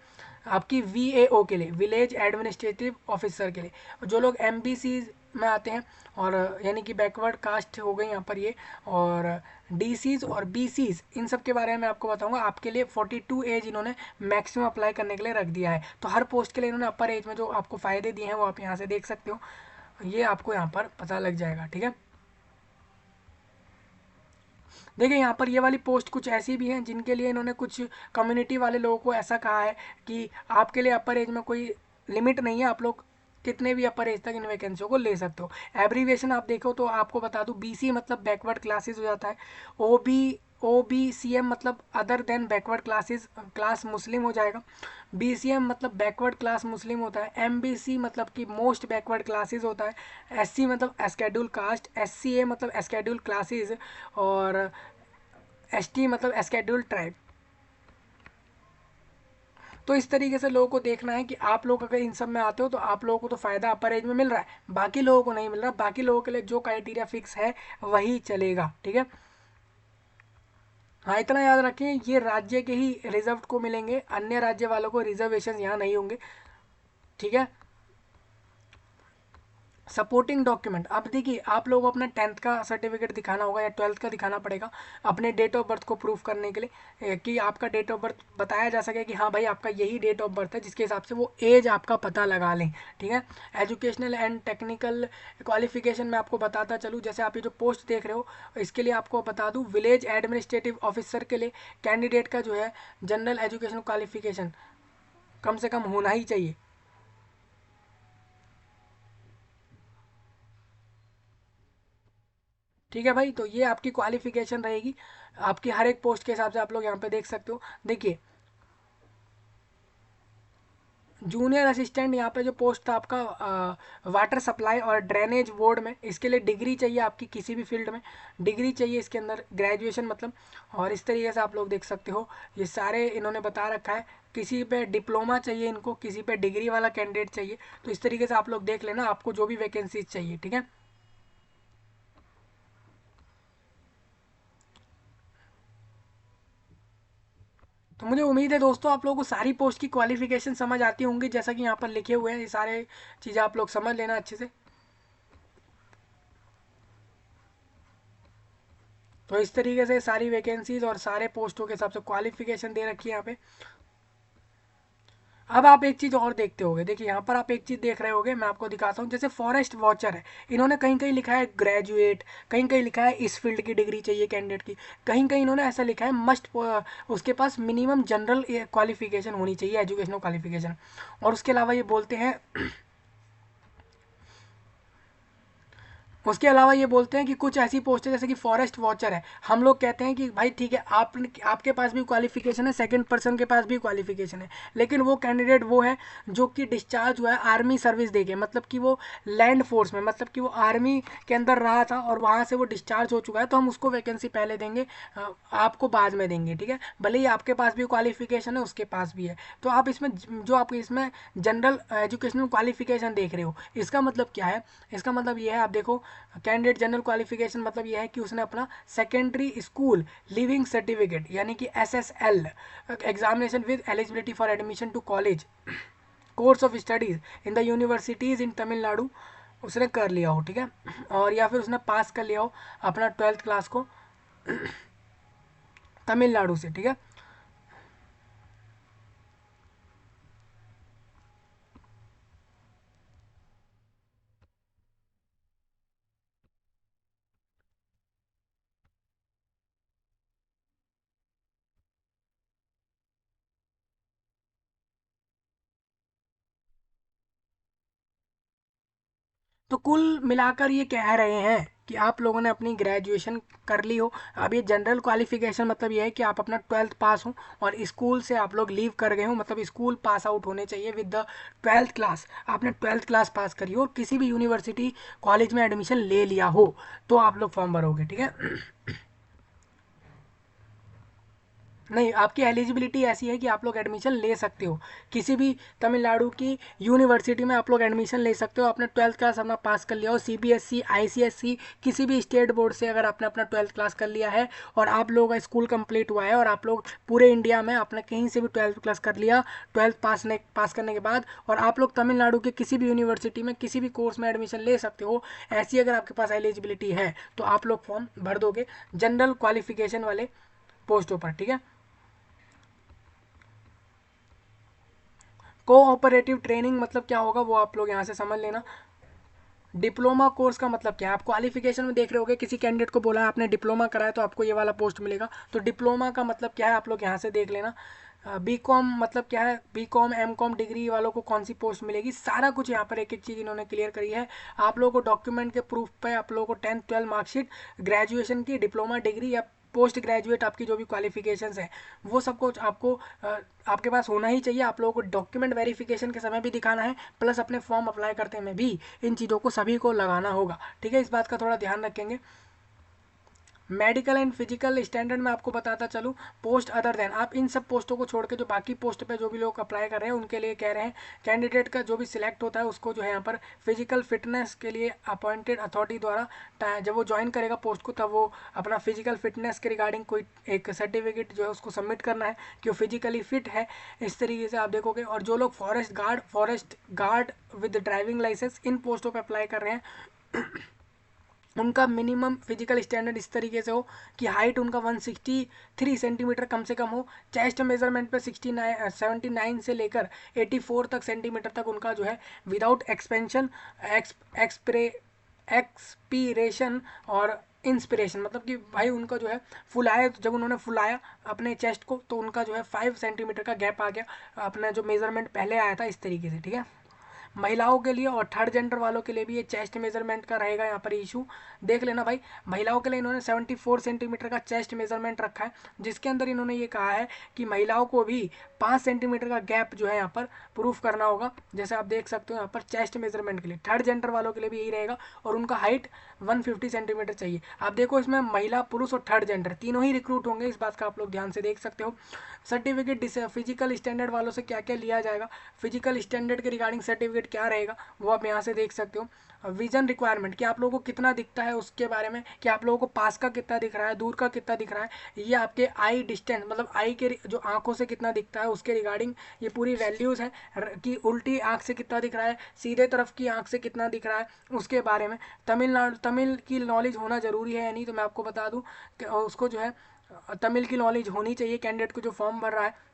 आपकी वीएओ के लिए, विलेज एडमिनिस्ट्रेटिव ऑफिसर के लिए। जो लोग एमबीसी में आते हैं और यानी कि बैकवर्ड कास्ट हो गई यहाँ पर ये, और डीसीज और बीसीज, इन सब के बारे में आपको बताऊंगा। आपके लिए 42 एज इन्होंने मैक्सिमम अप्लाई करने के लिए रख दिया है। तो हर पोस्ट के लिए इन्होंने अपर एज में जो आपको फ़ायदे दिए हैं वो आप यहाँ से देख सकते हो, ये आपको यहाँ पर पता लग जाएगा, ठीक है। देखिए यहाँ पर ये वाली पोस्ट कुछ ऐसी भी हैं जिनके लिए इन्होंने कुछ कम्युनिटी वाले लोगों को ऐसा कहा है कि आपके लिए अपर एज में कोई लिमिट नहीं है, आप लोग कितने भी अपर एज तक इन वैकेंसियों को ले सकते हो। एब्रीवेशन आप देखो तो आपको बता दूं, बीसी मतलब बैकवर्ड क्लासेस हो जाता है, OBCM मतलब other than backward classes, class Muslim हो जाएगा। BCM मतलब बैकवर्ड क्लास मुस्लिम होता है। MBC मतलब कि मोस्ट बैकवर्ड क्लासेस होता है। SC मतलब एस्केड्यूल कास्ट, SCA मतलब एस्केड्यूल क्लासेस और ST मतलब एस्केड्यूल ट्राइब। तो इस तरीके से लोगों को देखना है कि आप लोग अगर इन सब में आते हो तो आप लोगों को तो फ़ायदा अपर एज में मिल रहा है, बाकी लोगों को नहीं मिल रहा। बाकी लोगों के लिए जो क्राइटेरिया फिक्स है वही चलेगा, ठीक है। हाँ, इतना याद रखें, ये राज्य के ही रिजर्व को मिलेंगे, अन्य राज्य वालों को रिजर्वेशन यहाँ नहीं होंगे, ठीक है। सपोर्टिंग डॉक्यूमेंट, अब देखिए आप लोगों को अपना 10th का सर्टिफिकेट दिखाना होगा या 12th का दिखाना पड़ेगा अपने डेट ऑफ बर्थ को प्रूफ करने के लिए, कि आपका डेट ऑफ बर्थ बताया जा सके कि हाँ भाई आपका यही डेट ऑफ बर्थ है, जिसके हिसाब से वो एज आपका पता लगा लें, ठीक है। एजुकेशनल एंड टेक्निकल क्वालिफिकेशन में आपको बताता चलूँ, जैसे आप ये जो पोस्ट देख रहे हो इसके लिए आपको बता दूँ, विलेज एडमिनिस्ट्रेटिव ऑफिसर के लिए कैंडिडेट का जो है जनरल एजुकेशन क्वालिफिकेशन कम से कम होना ही चाहिए। ठीक है भाई, तो ये आपकी क्वालिफिकेशन रहेगी आपकी हर एक पोस्ट के हिसाब से, आप लोग यहाँ पे देख सकते हो। देखिए जूनियर असिस्टेंट यहाँ पे जो पोस्ट था आपका वाटर सप्लाई और ड्रेनेज बोर्ड में, इसके लिए डिग्री चाहिए आपकी, किसी भी फील्ड में डिग्री चाहिए इसके अंदर, ग्रेजुएशन मतलब। और इस तरीके से आप लोग देख सकते हो ये सारे इन्होंने बता रखा है, किसी पे डिप्लोमा चाहिए इनको, किसी पे डिग्री वाला कैंडिडेट चाहिए। तो इस तरीके से आप लोग देख लेना आपको जो भी वैकेंसीज चाहिए, ठीक है। तो मुझे उम्मीद है दोस्तों आप लोगों को सारी पोस्ट की क्वालिफिकेशन समझ आती होंगी, जैसा कि यहाँ पर लिखे हुए हैं, ये सारे चीज़ें आप लोग समझ लेना अच्छे से। तो इस तरीके से सारी वैकेंसीज और सारे पोस्टों के हिसाब से क्वालिफिकेशन दे रखी है यहाँ पे। अब आप एक चीज़ और देखते होगे, देखिए यहाँ पर आप एक चीज़ देख रहे होगे, मैं आपको दिखाता हूँ, जैसे फॉरेस्ट वॉचर है, इन्होंने कहीं कहीं लिखा है ग्रेजुएट, कहीं कहीं लिखा है इस फील्ड की डिग्री चाहिए कैंडिडेट की, कहीं कहीं इन्होंने ऐसा लिखा है मस्ट उसके पास मिनिमम जनरल क्वालिफिकेशन होनी चाहिए, एजुकेशनल क्वालिफिकेशन। और उसके अलावा ये बोलते हैं उसके अलावा ये बोलते हैं कि कुछ ऐसी पोस्ट है जैसे कि फॉरेस्ट वॉचर है, हम लोग कहते हैं कि भाई ठीक है आप आपके पास भी क्वालिफिकेशन है, सेकंड पर्सन के पास भी क्वालिफिकेशन है, लेकिन वो कैंडिडेट वो है जो कि डिस्चार्ज हुआ है आर्मी सर्विस देके, मतलब कि वो लैंड फोर्स में, मतलब कि वो आर्मी के अंदर रहा था और वहाँ से वो डिस्चार्ज हो चुका है, तो हम उसको वैकेंसी पहले देंगे, आपको बाद में देंगे, ठीक है। भले ही आपके पास भी क्वालिफिकेशन है उसके पास भी है। तो आप इसमें जो आप इसमें जनरल एजुकेशनल क्वालिफिकेशन देख रहे हो, इसका मतलब क्या है, इसका मतलब ये है, आप देखो कैंडिडेट जनरल क्वालिफिकेशन मतलब यह है कि उसने अपना सेकेंडरी स्कूल लिविंग सर्टिफिकेट यानी कि SSL examination with eligibility for admission to college course of studies in the universities in Tamil Nadu उसने कर लिया हो, ठीक है। और या फिर उसने पास कर लिया हो अपना 12th क्लास को तमिलनाडु से, ठीक है। तो कुल मिलाकर ये कह रहे हैं कि आप लोगों ने अपनी ग्रेजुएशन कर ली हो। अब ये जनरल क्वालिफिकेशन मतलब ये है कि आप अपना 12th पास हो और स्कूल से आप लोग लीव कर गए हो, मतलब स्कूल पास आउट होने चाहिए विद द 12th क्लास, आपने 12th क्लास पास करी हो और किसी भी यूनिवर्सिटी कॉलेज में एडमिशन ले लिया हो तो आप लोग फॉर्म भरोगे, ठीक है। नहीं, आपकी एलिजिबिलिटी ऐसी है कि आप लोग एडमिशन ले सकते हो किसी भी तमिलनाडु की यूनिवर्सिटी में, आप लोग एडमिशन ले सकते हो। आपने 12th क्लास अपना पास कर लिया हो, CBSE ICSE किसी भी स्टेट बोर्ड से अगर आपने अपना 12th क्लास कर लिया है और आप लोगों का स्कूल कंप्लीट हुआ है और आप लोग पूरे इंडिया में आपने कहीं से भी 12th क्लास कर लिया, 12th पास करने के बाद, और आप लोग तमिलनाडु के किसी भी यूनिवर्सिटी में किसी भी कोर्स में एडमिशन ले सकते हो, ऐसी अगर आपके पास एलिजिबिलिटी है तो आप लोग फॉर्म भर दोगे जनरल क्वालिफिकेशन वाले पोस्टों पर, ठीक है। कोऑपरेटिव ट्रेनिंग मतलब क्या होगा वो आप लोग यहाँ से समझ लेना। डिप्लोमा कोर्स का मतलब क्या है, आप क्वालिफिकेशन में देख रहे होगे किसी कैंडिडेट को बोला है आपने डिप्लोमा करा है तो आपको ये वाला पोस्ट मिलेगा, तो डिप्लोमा का मतलब क्या है आप लोग यहाँ से देख लेना। B.Com मतलब क्या है, B.Com M.Com डिग्री वालों को कौन सी पोस्ट मिलेगी, सारा कुछ यहाँ पर एक एक चीज़ इन्होंने क्लियर करी है। आप लोगों को डॉक्यूमेंट के प्रूफ पे आप लोगों को 10th 12 मार्कशीट, ग्रेजुएशन की, डिप्लोमा डिग्री या पोस्ट ग्रेजुएट आपकी जो भी क्वालिफिकेशंस है वो सब कुछ आपको आपके पास होना ही चाहिए। आप लोगों को डॉक्यूमेंट वेरिफिकेशन के समय भी दिखाना है, प्लस अपने फॉर्म अप्लाई करते में भी इन चीज़ों को सभी को लगाना होगा, ठीक है। इस बात का थोड़ा ध्यान रखेंगे। मेडिकल एंड फिजिकल स्टैंडर्ड में आपको बताता चलूँ, पोस्ट अदर देन, आप इन सब पोस्टों को छोड़ के जो बाकी पोस्ट पे जो भी लोग अप्लाई कर रहे हैं उनके लिए कह रहे हैं कैंडिडेट का जो भी सिलेक्ट होता है उसको जो है यहाँ पर फिजिकल फिटनेस के लिए अपॉइंटेड अथॉरिटी द्वारा जब वो ज्वाइन करेगा पोस्ट को, तब वो अपना फिजिकल फिटनेस के रिगार्डिंग कोई एक सर्टिफिकेट जो है उसको सबमिट करना है कि वो फिजिकली फिट है, इस तरीके से आप देखोगे। और जो लोग forest guard with driving licence इन पोस्टों पर अप्लाई कर रहे हैं उनका मिनिमम फिजिकल स्टैंडर्ड इस तरीके से हो कि हाइट उनका 163 सेंटीमीटर कम से कम हो, चेस्ट मेजरमेंट पे 79 से लेकर 84 तक सेंटीमीटर तक उनका जो है विदाउट एक्सपेंशन एक्सपीरेशन और इंस्पिरेशन, मतलब कि भाई उनका जो है फुलाया, जब उन्होंने फुलाया अपने चेस्ट को तो उनका जो है 5 सेंटीमीटर का गैप आ गया अपना जो मेजरमेंट पहले आया था इस तरीके से, ठीक है। महिलाओं के लिए और थर्ड जेंडर वालों के लिए भी ये चेस्ट मेजरमेंट का रहेगा यहाँ पर इशू, देख लेना भाई। महिलाओं के लिए इन्होंने 74 सेंटीमीटर का चेस्ट मेजरमेंट रखा है, जिसके अंदर इन्होंने ये कहा है कि महिलाओं को भी 5 सेंटीमीटर का गैप जो है यहाँ पर प्रूफ करना होगा, जैसे आप देख सकते हो यहाँ पर चेस्ट मेजरमेंट के लिए। थर्ड जेंडर वालों के लिए भी यही रहेगा और उनका हाइट 150 सेंटीमीटर चाहिए। आप देखो इसमें महिला, पुरुष और थर्ड जेंडर तीनों ही रिक्रूट होंगे, इस बात का आप लोग ध्यान से देख सकते हो। सर्टिफिकेट फिजिकल स्टैंडर्ड वालों से क्या क्या लिया जाएगा, फिजिकल स्टैंडर्ड के रिगार्डिंग सर्टिफिकेट क्या रहेगा वो आप यहाँ से देख सकते हो। विजन रिक्वायरमेंट कि आप लोगों को कितना दिखता है उसके बारे में, कि आप लोगों को पास का कितना दिख रहा है, दूर का कितना दिख रहा है, ये आपके आई डिस्टेंस मतलब आई के जो आंखों से कितना दिखता है उसके रिगार्डिंग ये पूरी वैल्यूज़ हैं कि उल्टी आंख से कितना दिख रहा है, सीधे तरफ की आंख से कितना दिख रहा है उसके बारे में। तमिल की नॉलेज होना ज़रूरी है या नहीं, तो मैं आपको बता दूँ कि उसको जो है तमिल की नॉलेज होनी चाहिए कैंडिडेट को जो फॉर्म भर रहा है।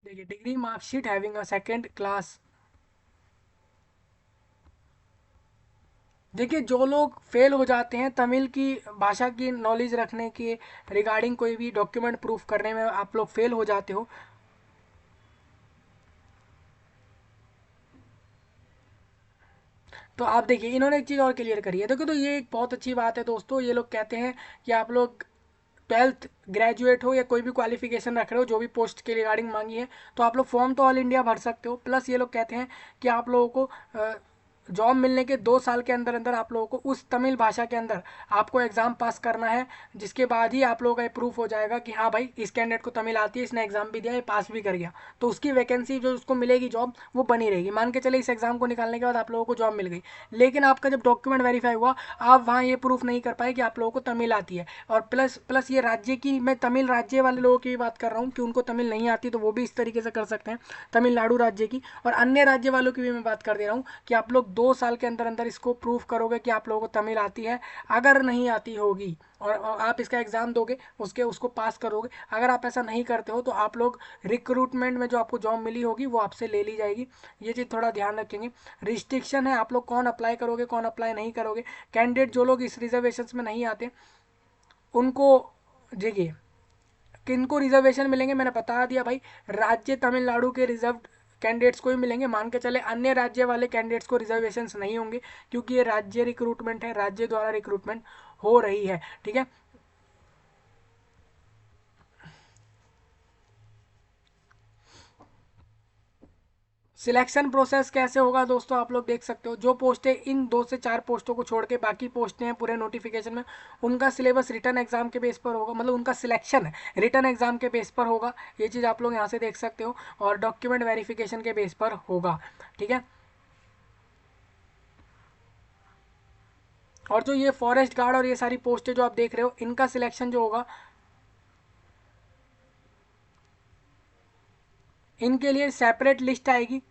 देखिए degree marksheet having a second class, देखिए जो लोग फेल हो जाते हैं तमिल की भाषा की नॉलेज रखने के रिगार्डिंग कोई भी डॉक्यूमेंट प्रूफ करने में आप लोग फेल हो जाते हो, तो आप देखिए इन्होंने एक चीज़ और क्लियर करी है। देखो तो ये एक बहुत अच्छी बात है दोस्तों, ये लोग कहते हैं कि आप लोग 12th ग्रेजुएट हो या कोई भी क्वालिफिकेशन रख रहे हो जो भी पोस्ट के रिगार्डिंग मांगी है तो आप लोग फॉर्म तो ऑल इंडिया भर सकते हो। प्लस ये लोग कहते हैं कि आप लोगों को जॉब मिलने के 2 साल के अंदर अंदर आप लोगों को उस तमिल भाषा के अंदर आपको एग्ज़ाम पास करना है, जिसके बाद ही आप लोगों का प्रूफ हो जाएगा कि हाँ भाई इस कैंडिडेट को तमिल आती है, इसने एग्ज़ाम भी दिया, ये पास भी कर गया, तो उसकी वैकेंसी जो उसको मिलेगी जॉब वो बनी रहेगी। मान के चले इस एग्ज़ाम को निकालने के बाद आप लोगों को जॉब मिल गई, लेकिन आपका जब डॉक्यूमेंट वेरीफाई हुआ आप वहाँ ये प्रूफ नहीं कर पाए कि आप लोगों को तमिल आती है। और प्लस प्लस ये राज्य की, मैं तमिल राज्य वाले लोगों की बात कर रहा हूँ कि उनको तमिल नहीं आती तो वो भी इस तरीके से कर सकते हैं, तमिलनाडु राज्य की। और अन्य राज्य वालों की भी मैं बात कर दे रहा हूँ कि आप लोग 2 साल के अंदर अंदर इसको प्रूफ करोगे कि आप लोगों को तमिल आती है। अगर नहीं आती होगी और आप इसका एग्ज़ाम दोगे उसको पास करोगे, अगर आप ऐसा नहीं करते हो तो आप लोग रिक्रूटमेंट में जो आपको जॉब मिली होगी वो आपसे ले ली जाएगी, ये चीज़ थोड़ा ध्यान रखेंगे। रिस्ट्रिक्शन है आप लोग कौन अप्लाई करोगे कौन अप्लाई नहीं करोगे। कैंडिडेट जो लोग इस रिजर्वेशन में नहीं आते उनको, देखिए किनको रिजर्वेशन मिलेंगे मैंने बता दिया भाई, राज्य तमिलनाडु के रिजर्व कैंडिडेट्स को ही मिलेंगे। मान के चले अन्य राज्य वाले कैंडिडेट्स को रिजर्वेशंस नहीं होंगे क्योंकि ये राज्य रिक्रूटमेंट है, राज्य द्वारा रिक्रूटमेंट हो रही है, ठीक है। सिलेक्शन प्रोसेस कैसे होगा दोस्तों आप लोग देख सकते हो, जो पोस्टें इन 2 से 4 पोस्टों को छोड़ के बाकी पोस्टें हैं पूरे नोटिफिकेशन में, उनका सिलेबस रिटर्न एग्जाम के बेस पर होगा, मतलब उनका सिलेक्शन रिटर्न एग्जाम के बेस पर होगा, ये चीज़ आप लोग यहाँ से देख सकते हो, और डॉक्यूमेंट वेरिफिकेशन के बेस पर होगा, ठीक है। और जो ये फॉरेस्ट गार्ड और ये सारी पोस्टें जो आप देख रहे हो इनका सिलेक्शन जो होगा इनके लिए सेपरेट लिस्ट आएगी,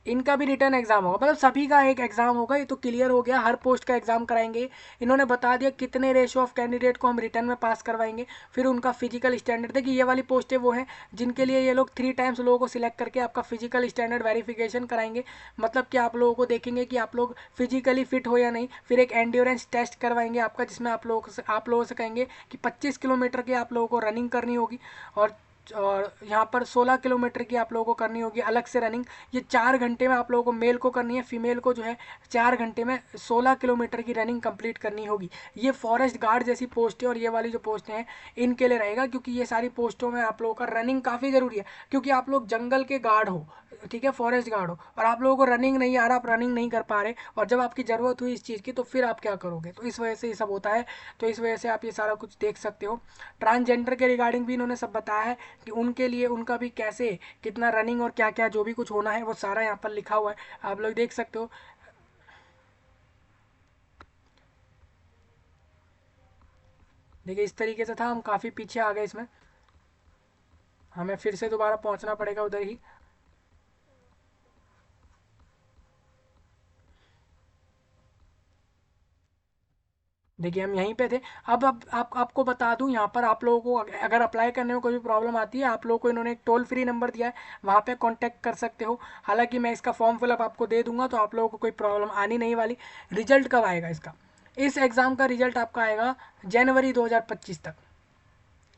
इनका भी रिटर्न एग्जाम होगा, मतलब सभी का एक एग्जाम होगा। ये तो क्लियर हो गया, हर पोस्ट का एग्जाम कराएंगे। इन्होंने बता दिया कितने रेशो ऑफ कैंडिडेट को हम रिटर्न में पास करवाएंगे, फिर उनका फिजिकल स्टैंडर्ड। देखिए ये वाली पोस्टें वो हैं जिनके लिए ये लोग 3 टाइम्स लोगों को सिलेक्ट करके आपका फिजिकल स्टैंडर्ड वेरिफिकेशन कराएंगे, मतलब कि आप लोगों को देखेंगे कि आप लोग फिजिकली फिट हो या नहीं। फिर एक एंड्योरेंस टेस्ट करवाएंगे आपका, जिसमें आप लोगों से कहेंगे कि 25 किलोमीटर की आप लोगों को रनिंग करनी होगी, और और यहाँ पर 16 किलोमीटर की आप लोगों को करनी होगी अलग से रनिंग। ये 4 घंटे में आप लोगों को मेल को करनी है, फीमेल को जो है 4 घंटे में 16 किलोमीटर की रनिंग कंप्लीट करनी होगी। ये फॉरेस्ट गार्ड जैसी पोस्ट है और ये वाली जो पोस्ट हैं इनके लिए रहेगा, क्योंकि ये सारी पोस्टों में आप लोगों का रनिंग काफ़ी ज़रूरी है, क्योंकि आप लोग जंगल के गार्ड हो, ठीक है, फॉरेस्ट गार्ड हो, और आप लोगों को रनिंग नहीं आ रहा, आप रनिंग नहीं कर पा रहे, और जब आपकी ज़रूरत हुई इस चीज़ की तो फिर आप क्या करोगे। तो इस वजह से ये सब होता है। तो इस वजह से आप ये सारा कुछ देख सकते हो। ट्रांसजेंडर के रिगार्डिंग भी इन्होंने सब बताया है कि उनके लिए उनका भी कैसे कितना रनिंग और क्या क्या जो भी कुछ होना है वो सारा यहाँ पर लिखा हुआ है, आप लोग देख सकते हो। देखिए इस तरीके से था, हम काफ़ी पीछे आ गए इसमें, हमें फिर से दोबारा पहुंचना पड़ेगा उधर ही। देखिए हम यहीं पे थे। अब आपको बता दूं, यहाँ पर आप लोगों को अगर अप्लाई करने में कोई भी प्रॉब्लम आती है, आप लोगों को इन्होंने एक टोल फ्री नंबर दिया है, वहाँ पे कांटेक्ट कर सकते हो। हालांकि मैं इसका फॉर्म फिलअप आपको दे दूंगा, तो आप लोगों को कोई प्रॉब्लम आनी नहीं वाली। रिजल्ट कब आएगा इसका? इस एग्ज़ाम का रिजल्ट आपका आएगा जनवरी 2025 तक,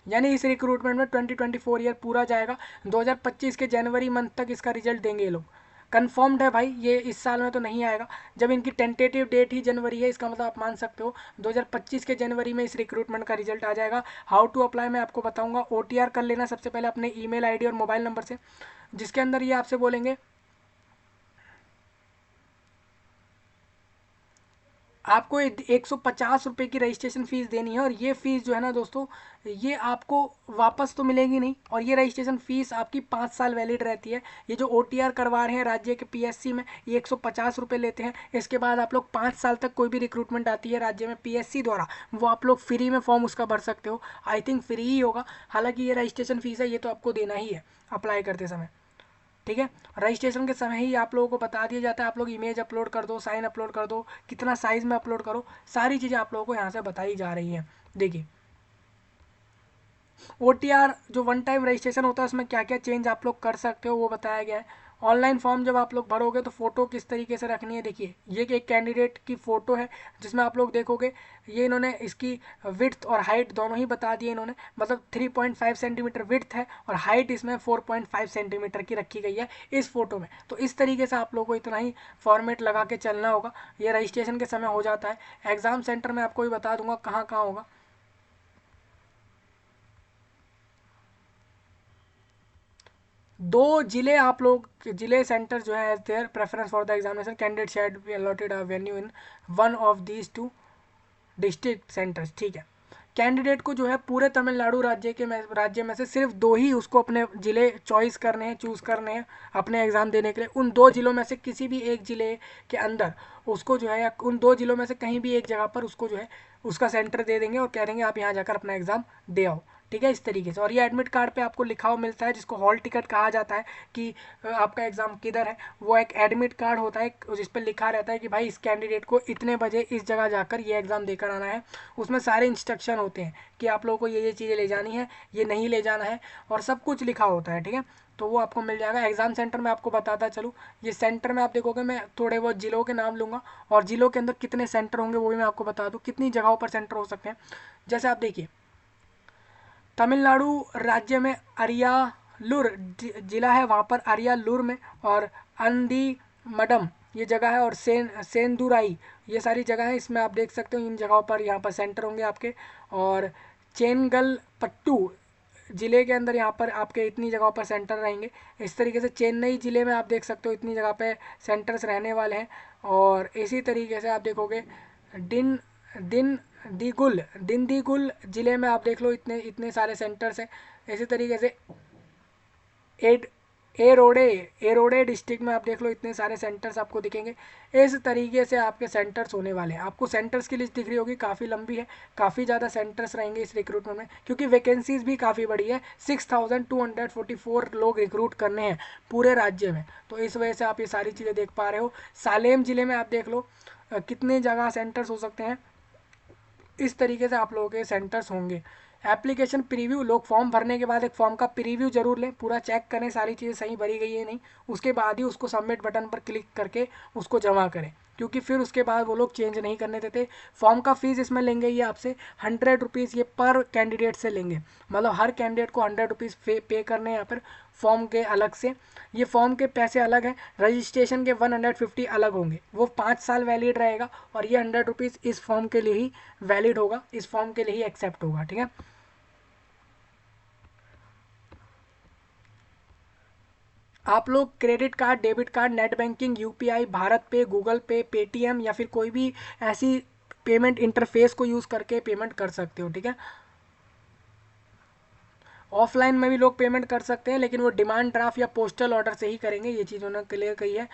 यानी इस रिक्रूटमेंट में 2024 ईयर पूरा जाएगा, 2025 के जनवरी मंथ तक इसका रिजल्ट देंगे ये लोग। कन्फर्म्ड है भाई, ये इस साल में तो नहीं आएगा। जब इनकी टेंटेटिव डेट ही जनवरी है, इसका मतलब आप मान सकते हो 2025 के जनवरी में इस रिक्रूटमेंट का रिजल्ट आ जाएगा। हाउ टू अप्लाई मैं आपको बताऊंगा। OTR कर लेना सबसे पहले अपने ईमेल आईडी और मोबाइल नंबर से, जिसके अंदर ये आपसे बोलेंगे आपको 150 रुपये की रजिस्ट्रेशन फ़ीस देनी है। और ये फ़ीस जो है ना दोस्तों, ये आपको वापस तो मिलेगी नहीं, और ये रजिस्ट्रेशन फ़ीस आपकी 5 साल वैलिड रहती है। ये जो OTR करवा रहे हैं राज्य के PSC में, ये 150 रुपये लेते हैं। इसके बाद आप लोग 5 साल तक कोई भी रिक्रूटमेंट आती है राज्य में PSC द्वारा, वो आप लोग फ्री में फॉर्म उसका भर सकते हो। आई थिंक फ्री ही होगा, हालाँकि ये रजिस्ट्रेशन फ़ीस है, ये तो आपको देना ही है अप्लाई करते समय, ठीक है। रजिस्ट्रेशन के समय ही आप लोगों को बता दिया जाता है, आप लोग इमेज अपलोड कर दो, साइन अपलोड कर दो, कितना साइज में अपलोड करो, सारी चीज़ें आप लोगों को यहाँ से बताई जा रही हैं। देखिए OTR जो वन टाइम रजिस्ट्रेशन होता है, उसमें क्या क्या चेंज आप लोग कर सकते हो वो बताया गया है। ऑनलाइन फॉर्म जब आप लोग भरोगे तो फ़ोटो किस तरीके से रखनी है, देखिए ये एक कैंडिडेट की फ़ोटो है, जिसमें आप लोग देखोगे ये इन्होंने इसकी विड्थ और हाइट दोनों ही बता दिए इन्होंने, मतलब 3.5 सेंटीमीटर विड्थ है और हाइट इसमें 4.5 सेंटीमीटर की रखी गई है इस फोटो में। तो इस तरीके से आप लोगों को इतना ही फॉर्मेट लगा के चलना होगा। ये रजिस्ट्रेशन के समय हो जाता है। एग्ज़ाम सेंटर में आपको भी बता दूंगा कहाँ कहाँ होगा। 2 जिले आप लोग, जिले सेंटर जो है their preference for the examination candidate shall be allotted a venue in one of these 2 district centres, ठीक है। कैंडिडेट को जो है पूरे तमिलनाडु राज्य में से सिर्फ 2 ही उसको अपने ज़िले चॉइस करने हैं, चूज़ करने हैं अपने एग्ज़ाम देने के लिए। उन 2 ज़िलों में से किसी भी एक ज़िले के अंदर उसको जो है, या उन 2 ज़िलों में से कहीं भी एक जगह पर उसको जो है उसका सेंटर दे देंगे और कह देंगे आप यहाँ जाकर अपना एग्ज़ाम दे आओ, ठीक है, इस तरीके से। और ये एडमिट कार्ड पे आपको लिखा हुआ मिलता है, जिसको हॉल टिकट कहा जाता है, कि आपका एग्ज़ाम किधर है। वो एक एडमिट कार्ड होता है जिस पर लिखा रहता है कि भाई इस कैंडिडेट को इतने बजे इस जगह जाकर ये एग्ज़ाम देकर आना है। उसमें सारे इंस्ट्रक्शन होते हैं कि आप लोगों को ये चीज़ें ले जानी है, ये नहीं ले जाना है, और सब कुछ लिखा होता है, ठीक है। तो वो आपको मिल जाएगा। एग्ज़ाम सेंटर में आपको बताता चलूँ, ये सेंटर में आप देखोगे, मैं थोड़े बहुत ज़िलों के नाम लूँगा और ज़िलों के अंदर कितने सेंटर होंगे वो भी मैं आपको बता दूँ, कितनी जगहों पर सेंटर हो सकते हैं। जैसे आप देखिए तमिलनाडु राज्य में अरियालूर जिला है, वहाँ पर अरियालूर में, और अंदी मडम ये जगह है, और सेंदुराई ये सारी जगह है। इसमें आप देख सकते हो इन जगहों पर यहाँ पर सेंटर होंगे आपके। और चेंगलपट्टू ज़िले के अंदर यहाँ पर आपके इतनी जगहों पर सेंटर रहेंगे। इस तरीके से चेन्नई ज़िले में आप देख सकते हो इतनी जगह पे सेंटर्स रहने वाले हैं। और इसी तरीके से आप देखोगे दिन दिन दिंदीगुल ज़िले में आप देख लो इतने इतने सारे सेंटर्स हैं। इसी तरीके से एड एरोडे एरोडे डिस्ट्रिक्ट में आप देख लो इतने सारे सेंटर्स आपको दिखेंगे। इस तरीके से आपके सेंटर्स होने वाले हैं। आपको सेंटर्स की लिस्ट दिख रही होगी, काफ़ी लंबी है, काफ़ी ज़्यादा सेंटर्स रहेंगे इस रिक्रूटमेंट में, क्योंकि वैकेंसीज भी काफ़ी बड़ी है। 6244 लोग रिक्रूट करने हैं पूरे राज्य में, तो इस वजह से आप ये सारी चीज़ें देख पा रहे हो। सालेम ज़िले में आप देख लो कितने जगह सेंटर्स हो सकते हैं। इस तरीके से आप लोगों के सेंटर्स होंगे। एप्लीकेशन प्रीव्यू, लोग फॉर्म भरने के बाद एक फॉर्म का प्रीव्यू जरूर लें, पूरा चेक करें सारी चीज़ें सही भरी गई है नहीं, उसके बाद ही उसको सबमिट बटन पर क्लिक करके उसको जमा करें, क्योंकि फिर उसके बाद वो लोग चेंज नहीं करने देते। फॉर्म का फीस इसमें लेंगे ये आपसे 100 रुपीज़ ये पर कैंडिडेट से लेंगे, मतलब हर कैंडिडेट को 100 रुपीज़ पे करने हैं यहाँ पर फॉर्म के अलग से। ये फॉर्म के पैसे अलग हैं, रजिस्ट्रेशन के 150 अलग होंगे, वो 5 साल वैलिड रहेगा, और ये 100 रुपीज़ इस फॉर्म के लिए ही वैलिड होगा, इस फॉर्म के लिए ही एक्सेप्ट होगा, ठीक है। आप लोग credit card, debit card, net banking, UPI, Bharat पे, गूगल पे, पेटीएम या फिर कोई भी ऐसी पेमेंट इंटरफेस को यूज़ करके पेमेंट कर सकते हो, ठीक है। ऑफलाइन में भी लोग पेमेंट कर सकते हैं, लेकिन वो डिमांड ड्राफ्ट या पोस्टल ऑर्डर से ही करेंगे, ये चीज़ उन्होंने क्लियर कही है।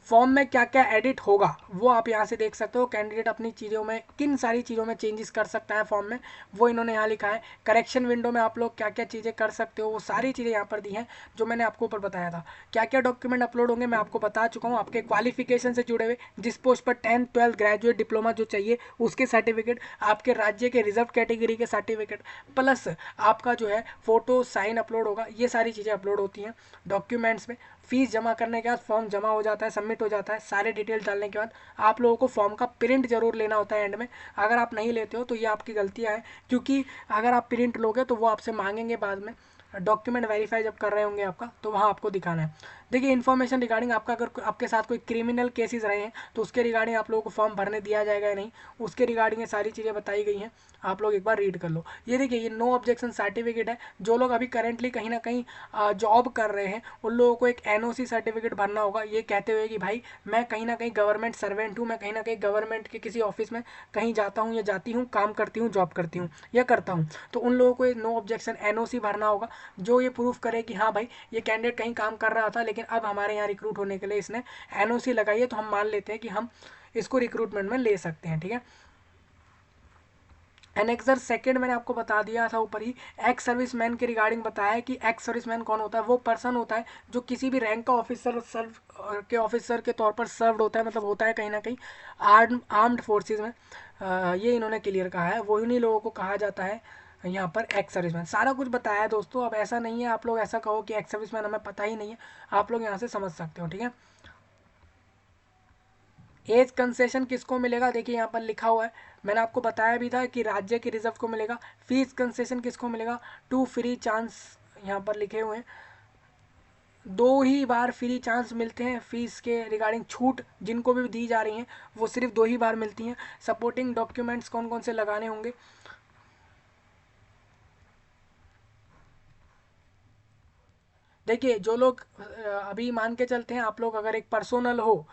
फॉर्म में क्या क्या एडिट होगा वो आप यहाँ से देख सकते हो, कैंडिडेट अपनी चीज़ों में किन सारी चीज़ों में चेंजेस कर सकता है फॉर्म में, वो इन्होंने यहाँ लिखा है। करेक्शन विंडो में आप लोग क्या क्या चीज़ें कर सकते हो वो सारी चीज़ें यहाँ पर दी हैं, जो मैंने आपको ऊपर बताया था। क्या क्या डॉक्यूमेंट अपलोड होंगे मैं आपको बता चुका हूँ, आपके क्वालिफिकेशन से जुड़े हुए, जिस पोस्ट पर 10th 12th ग्रेजुएट डिप्लोमा जो चाहिए उसके सर्टिफिकेट, आपके राज्य के रिजर्व कैटेगरी के सर्टिफिकेट, प्लस आपका जो है फोटो साइन अपलोड होगा, ये सारी चीज़ें अपलोड होती हैं डॉक्यूमेंट्स में। फीस जमा करने के बाद फॉर्म जमा हो जाता है, सबमिट हो जाता है, सारे डिटेल्स डालने के बाद आप लोगों को फॉर्म का प्रिंट जरूर लेना होता है एंड में। अगर आप नहीं लेते हो तो ये आपकी गलतियाँ हैं, क्योंकि अगर आप प्रिंट लोगे तो वो आपसे मांगेंगे बाद में, डॉक्यूमेंट वेरीफाई जब कर रहे होंगे आपका, तो वहाँ आपको दिखाना है। देखिए इन्फॉर्मेशन रिगार्डिंग आपका, अगर आपके साथ कोई क्रिमिनल केसेस रहे हैं तो उसके रिगार्डिंग आप लोगों को फॉर्म भरने दिया जाएगा या नहीं, उसके रिगार्डिंग ये सारी चीज़ें बताई गई हैं, आप लोग एक बार रीड कर लो। ये देखिए ये नो ऑब्जेक्शन सर्टिफिकेट है, जो लोग अभी करेंटली कहीं ना कहीं जॉब कर रहे हैं उन लोगों को एक एनओसी सर्टिफिकेट भरना होगा, ये कहते हुए कि भाई मैं कहीं ना कहीं गवर्नमेंट सर्वेंट हूँ, मैं कहीं ना कहीं गवर्नमेंट के किसी ऑफिस में कहीं जाता हूँ या जाती हूँ, काम करती हूँ, जॉब करती हूँ या करता हूँ, तो उन लोगों को नो ऑब्जेक्शन एनओसी भरना होगा, जो ये प्रूफ करे कि हाँ भाई ये कैंडिडेट कहीं काम कर रहा था लेकिन अब हमारे यहाँ रिक्रूट होने के लिए इसने एनओसी लगाई है, तो हम मान लेते हैं कि हम इसको रिक्रूटमेंट में ले सकते हैं, ठीक है। एनेक्सर सेकंड मैंने आपको बता दिया था ऊपर ही, एक्स सर्विसमैन के रिगार्डिंग बताया है कि एक्स सर्विसमैन कौन होता है, वो पर्सन होता है जो किसी भी रैंक का ऑफिसर सर्व के ऑफिसर के तौर पर सर्व्ड होता है, मतलब होता है कहीं ना कहीं आर्म्ड फोर्सेज में। ये इन्होंने क्लियर कहा है, वो इन्हीं लोगों को कहा जाता है यहाँ पर एक्स सर्विसमैन। सारा कुछ बताया है दोस्तों, अब ऐसा नहीं है आप लोग ऐसा कहो कि एक्स सर्विसमैन हमें पता ही नहीं है, आप लोग यहाँ से समझ सकते हो, ठीक है। एज कंसेशन किसको मिलेगा, देखिए यहाँ पर लिखा हुआ है, मैंने आपको बताया भी था कि राज्य के रिजर्व को मिलेगा। फीस कंसेशन किसको मिलेगा, 2 फ्री चांस यहाँ पर लिखे हुए हैं, 2 ही बार फ्री चांस मिलते हैं फीस के रिगार्डिंग, छूट जिनको भी दी जा रही हैं वो सिर्फ 2 ही बार मिलती हैं। सपोर्टिंग डॉक्यूमेंट्स कौन कौन से लगाने होंगे, देखिए जो लोग अभी मान के चलते हैं आप लोग अगर एक पर्सोनल हो,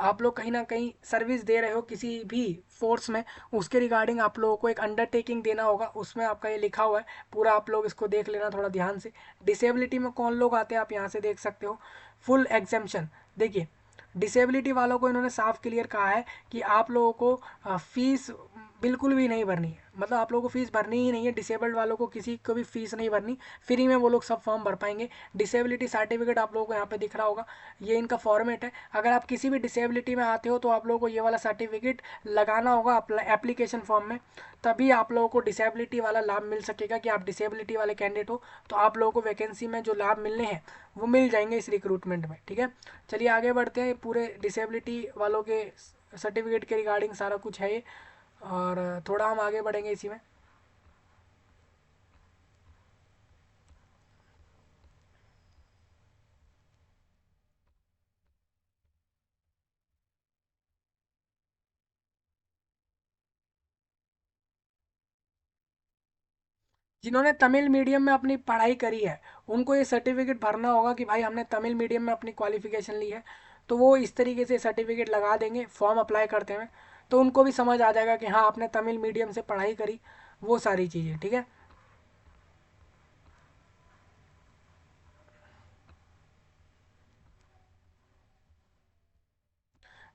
आप लोग कहीं ना कहीं सर्विस दे रहे हो किसी भी फोर्स में, उसके रिगार्डिंग आप लोगों को एक अंडरटेकिंग देना होगा, उसमें आपका ये लिखा हुआ है पूरा, आप लोग इसको देख लेना थोड़ा ध्यान से। डिसेबिलिटी में कौन लोग आते हैं आप यहाँ से देख सकते हो, फुल एग्जेम्पशन। देखिए डिसेबिलिटी वालों को इन्होंने साफ क्लियर कहा है कि आप लोगों को फीस बिल्कुल भी नहीं भरनी है, मतलब आप लोगों को फीस भरनी ही नहीं है, डिसेबल्ड वालों को किसी को भी फीस नहीं भरनी, फ्री में वो लोग सब फॉर्म भर पाएंगे। डिसेबिलिटी सर्टिफिकेट आप लोगों को यहाँ पे दिख रहा होगा, ये इनका फॉर्मेट है। अगर आप किसी भी डिसेबिलिटी में आते हो तो आप लोगों को ये वाला सर्टिफिकेट लगाना होगा एप्लीकेशन फॉर्म में, तभी आप लोगों को डिसेबिलिटी वाला लाभ मिल सकेगा कि आप डिसेबिलिटी वाले कैंडिडेट हो, तो आप लोगों को वैकेंसी में जो लाभ मिलने हैं वो मिल जाएंगे इस रिक्रूटमेंट में, ठीक है। चलिए आगे बढ़ते हैं, पूरे डिसेबिलिटी वालों के सर्टिफिकेट के रिगार्डिंग सारा कुछ है ये, और थोड़ा हम आगे बढ़ेंगे इसी में। जिन्होंने तमिल मीडियम में अपनी पढ़ाई करी है उनको ये सर्टिफिकेट भरना होगा कि भाई हमने तमिल मीडियम में अपनी क्वालिफिकेशन ली है, तो वो इस तरीके से सर्टिफिकेट लगा देंगे फॉर्म अप्लाई करते हुए, तो उनको भी समझ आ जाएगा कि हाँ आपने तमिल मीडियम से पढ़ाई करी, वो सारी चीज़ें, ठीक है।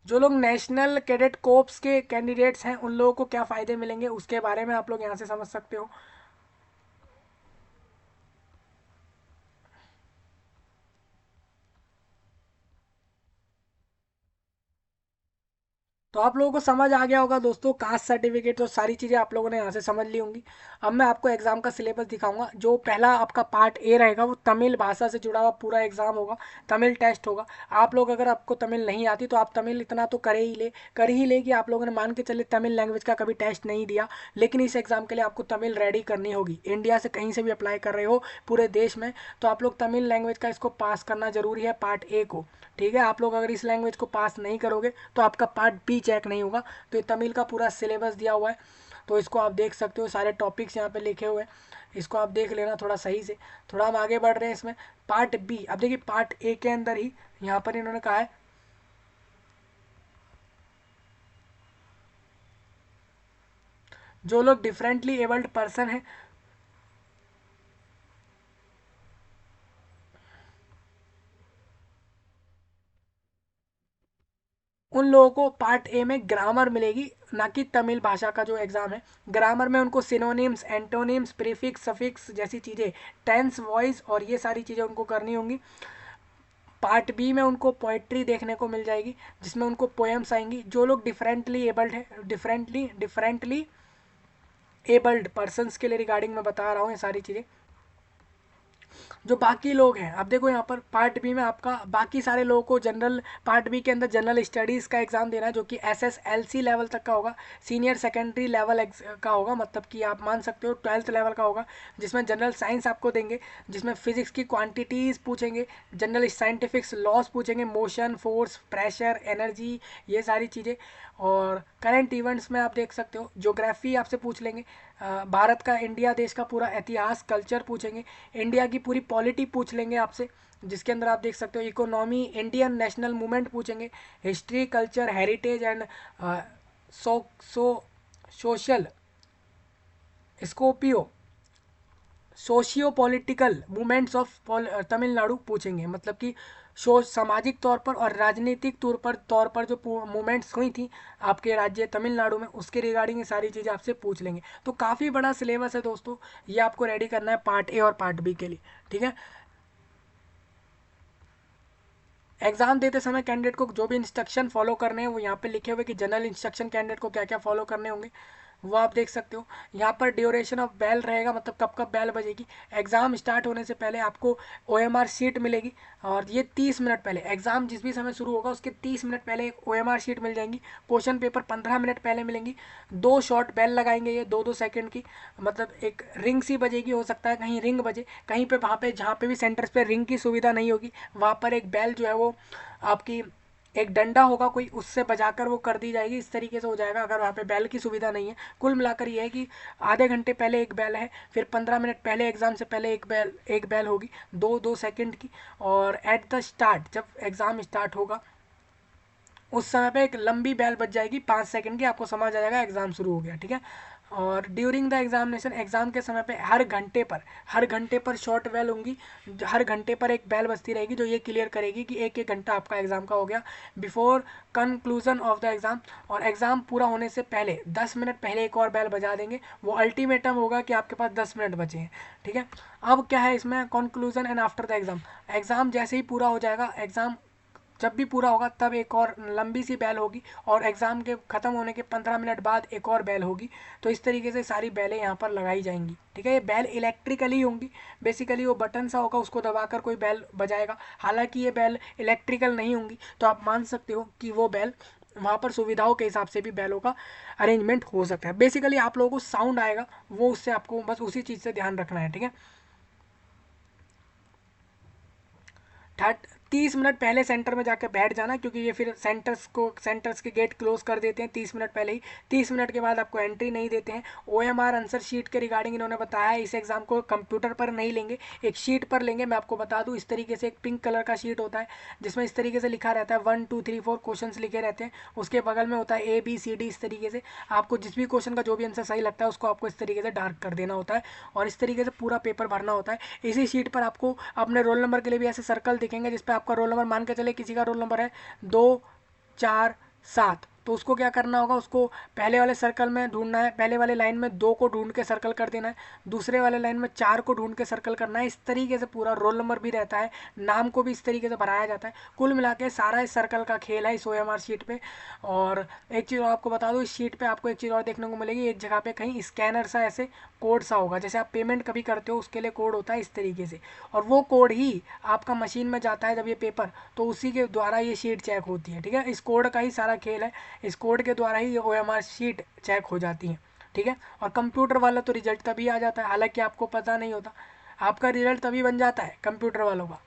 जो लोग नेशनल कैडेट कोर्प्स के कैंडिडेट्स हैं उन लोगों को क्या फ़ायदे मिलेंगे उसके बारे में आप लोग यहाँ से समझ सकते हो। तो तो आप लोगों को समझ आ गया होगा दोस्तों, कास्ट सर्टिफिकेट तो सारी चीज़ें आप लोगों ने यहाँ से समझ ली होंगी। अब मैं आपको एग्जाम का सिलेबस दिखाऊंगा। जो पहला आपका पार्ट ए रहेगा वो तमिल भाषा से जुड़ा हुआ पूरा एग्जाम होगा, तमिल टेस्ट होगा। आप लोग अगर आपको तमिल नहीं आती तो आप तमिल इतना तो कर ही ले कि आप लोगों ने मान के चले तमिल लैंग्वेज का कभी टेस्ट नहीं दिया, लेकिन इस एग्जाम के लिए आपको तमिल रेडी करनी होगी। इंडिया से कहीं से भी अप्लाई कर रहे हो पूरे देश में, तो आप लोग तमिल लैंग्वेज का इसको पास करना जरूरी है, पार्ट ए को। ठीक है, आप लोग अगर इस लैंग्वेज को पास नहीं करोगे तो आपका पार्ट बी चेक नहीं होगा। तो ये तमिल का पूरा सिलेबस दिया हुआ है, तो इसको आप देख सकते हो, सारे टॉपिक्स यहाँ पे लिखे हुए हैं, इसको आप देख लेना थोड़ा सही से। थोड़ा हम आगे बढ़ रहे हैं इसमें। पार्ट बी, अब देखिए पार्ट ए के अंदर ही यहाँ पर इन्होंने कहा है जो लोग डिफरेंटली एबल्ड पर्सन है उन लोगों को पार्ट ए में ग्रामर मिलेगी, ना कि तमिल भाषा का जो एग्जाम है। ग्रामर में उनको सिनोनिम्स, एंटोनिम्स, प्रीफिक्स, सफिक्स जैसी चीज़ें, टेंस, वॉइस और ये सारी चीज़ें उनको करनी होंगी। पार्ट बी में उनको पोइट्री देखने को मिल जाएगी, जिसमें उनको पोएम्स आएंगी। जो लोग डिफरेंटली एबल्ड है, डिफरेंटली एबल्ड पर्सनस के लिए रिगार्डिंग मैं बता रहा हूँ ये सारी चीज़ें। जो बाकी लोग हैं, अब देखो यहाँ पर पार्ट बी में आपका बाकी सारे लोगों को जनरल, पार्ट बी के अंदर जनरल स्टडीज़ का एग्जाम देना है, जो कि SSLC लेवल तक का होगा, सीनियर सेकेंडरी लेवल का होगा, मतलब कि आप मान सकते हो 12th लेवल का होगा। जिसमें जनरल साइंस आपको देंगे, जिसमें फिजिक्स की क्वांटिटीज़ पूछेंगे, जनरल साइंटिफिक्स लॉस पूछेंगे, मोशन, फोर्स, प्रेशर, एनर्जी, ये सारी चीज़ें। और करंट इवेंट्स में आप देख सकते हो ज्योग्राफी आपसे पूछ लेंगे, भारत का, इंडिया देश का पूरा इतिहास, कल्चर पूछेंगे, इंडिया की पूरी पॉलिटी पूछ लेंगे आपसे, जिसके अंदर आप देख सकते हो इकोनॉमी, इंडियन नेशनल मूवमेंट पूछेंगे, history, culture, heritage and so so social स्कोपियो, socio political movements of Tamil Nadu पूछेंगे। मतलब कि सामाजिक तौर पर और राजनीतिक तौर पर जो मूवमेंट्स हुई थी आपके राज्य तमिलनाडु में, उसके रिगार्डिंग ये सारी चीज़ें आपसे पूछ लेंगे। तो काफ़ी बड़ा सिलेबस है दोस्तों, ये आपको रेडी करना है पार्ट ए और पार्ट बी के लिए। ठीक है, एग्जाम देते समय कैंडिडेट को जो भी इंस्ट्रक्शन फॉलो करने हैं वो यहाँ पे लिखे हुए कि जनरल इंस्ट्रक्शन कैंडिडेट को क्या क्या फॉलो करने होंगे, वो आप देख सकते हो। यहाँ पर ड्यूरेशन ऑफ बेल रहेगा, मतलब कब कब बेल बजेगी। एग्जाम स्टार्ट होने से पहले आपको OMR शीट मिलेगी, और ये 30 मिनट पहले, एग्जाम जिस भी समय शुरू होगा उसके 30 मिनट पहले एक OMR शीट मिल जाएंगी। क्वेश्चन पेपर 15 मिनट पहले मिलेंगी। 2 शॉर्ट बेल लगाएंगे, ये 2-2 सेकंड की, मतलब एक रिंग सी बजेगी, हो सकता है कहीं रिंग बजे, कहीं पे वहाँ पे जहाँ पे भी सेंटर्स पे रिंग की सुविधा नहीं होगी वहाँ पर एक बेल जो है वो आपकी, एक डंडा होगा कोई, उससे बजाकर वो कर दी जाएगी। इस तरीके से हो जाएगा अगर वहाँ पे बैल की सुविधा नहीं है। कुल मिलाकर ये है कि आधे घंटे पहले एक बैल है, फिर 15 मिनट पहले एग्ज़ाम से पहले एक बैल होगी 2-2 सेकंड की। और एट द स्टार्ट, जब एग्ज़ाम स्टार्ट होगा उस समय पे एक लंबी बेल बज जाएगी 5 सेकंड की, आपको समझ आ जाएगा एग्ज़ाम शुरू हो गया। ठीक है, और ड्यूरिंग द एग्जामिनेशन, एग्ज़ाम के समय पे हर घंटे पर शॉर्ट बेल होंगी, हर घंटे पर एक बेल बजती रहेगी जो ये क्लियर करेगी कि एक एक घंटा आपका एग्ज़ाम का हो गया। Before conclusion of the exam, और एग्ज़ाम पूरा होने से पहले 10 मिनट पहले एक और बेल बजा देंगे, वो अल्टीमेटम होगा कि आपके पास 10 मिनट बचे हैं। ठीक है, अब क्या है इसमें conclusion and after the exam, exam जैसे ही पूरा हो जाएगा, एग्ज़ाम जब भी पूरा होगा तब एक और लंबी सी बैल होगी, और एग्ज़ाम के ख़त्म होने के 15 मिनट बाद एक और बैल होगी। तो इस तरीके से सारी बैलें यहाँ पर लगाई जाएंगी। ठीक है, ये बैल इलेक्ट्रिकली होंगी, बेसिकली वो बटन सा होगा, उसको दबाकर कोई बैल बजाएगा। हालांकि ये बैल इलेक्ट्रिकल नहीं होंगी, तो आप मान सकते हो कि वो बैल, वहाँ पर सुविधाओं के हिसाब से भी बैलों का अरेंजमेंट हो सकता है। बेसिकली आप लोगों को साउंड आएगा, वो उससे आपको बस उसी चीज़ से ध्यान रखना है। ठीक है, 30 मिनट पहले सेंटर में जाकर बैठ जाना, क्योंकि ये फिर सेंटर्स के गेट क्लोज कर देते हैं 30 मिनट पहले ही। 30 मिनट के बाद आपको एंट्री नहीं देते हैं। OMR आंसर शीट के रिगार्डिंग इन्होंने बताया है, इस एग्जाम को कंप्यूटर पर नहीं लेंगे, एक शीट पर लेंगे। मैं आपको बता दूं, इस तरीके से एक पिंक कलर का शीट होता है, जिसमें इस तरीके से लिखा रहता है 1 2 3 4 क्वेश्चन लिखे रहते हैं। उसके बगल में होता है ABCD, इस तरीके से आपको जिस भी क्वेश्चन का जो भी आंसर सही लगता है उसको आपको इस तरीके से डार्क कर देना होता है, और इस तरीके से पूरा पेपर भरना होता है। इसी शीट पर आपको अपने रोल नंबर के लिए भी ऐसे सर्कल दिखेंगे, जिसपे आपका रोल नंबर, मान के चले किसी का रोल नंबर है 2 4 7, तो उसको क्या करना होगा, उसको पहले वाले सर्कल में ढूंढना है, पहले वाले लाइन में 2 को ढूंढ के सर्कल कर देना है, दूसरे वाले लाइन में 4 को ढूंढ के सर्कल करना है। इस तरीके से पूरा रोल नंबर भी रहता है, नाम को भी इस तरीके से भराया जाता है। कुल मिला के सारा इस सर्कल का खेल है इस OMR शीट पे। और एक चीज़ और आपको बता दूँ, इस शीट पे आपको एक चीज़ और देखने को मिलेगी, एक जगह पे कहीं स्कैनर सा ऐसे कोड सा होगा, जैसे आप पेमेंट कभी करते हो उसके लिए कोड होता है इस तरीके से, और वो कोड ही आपका मशीन में जाता है जब ये पेपर, तो उसी के द्वारा ये शीट चेक होती है। ठीक है, इस कोड का ही सारा खेल है, इस कोड के द्वारा ही ये OMR शीट चेक हो जाती है। ठीक है, और कंप्यूटर वाला तो रिजल्ट तभी आ जाता है, हालांकि आपको पता नहीं होता, आपका रिजल्ट तभी बन जाता है कंप्यूटर वालों का।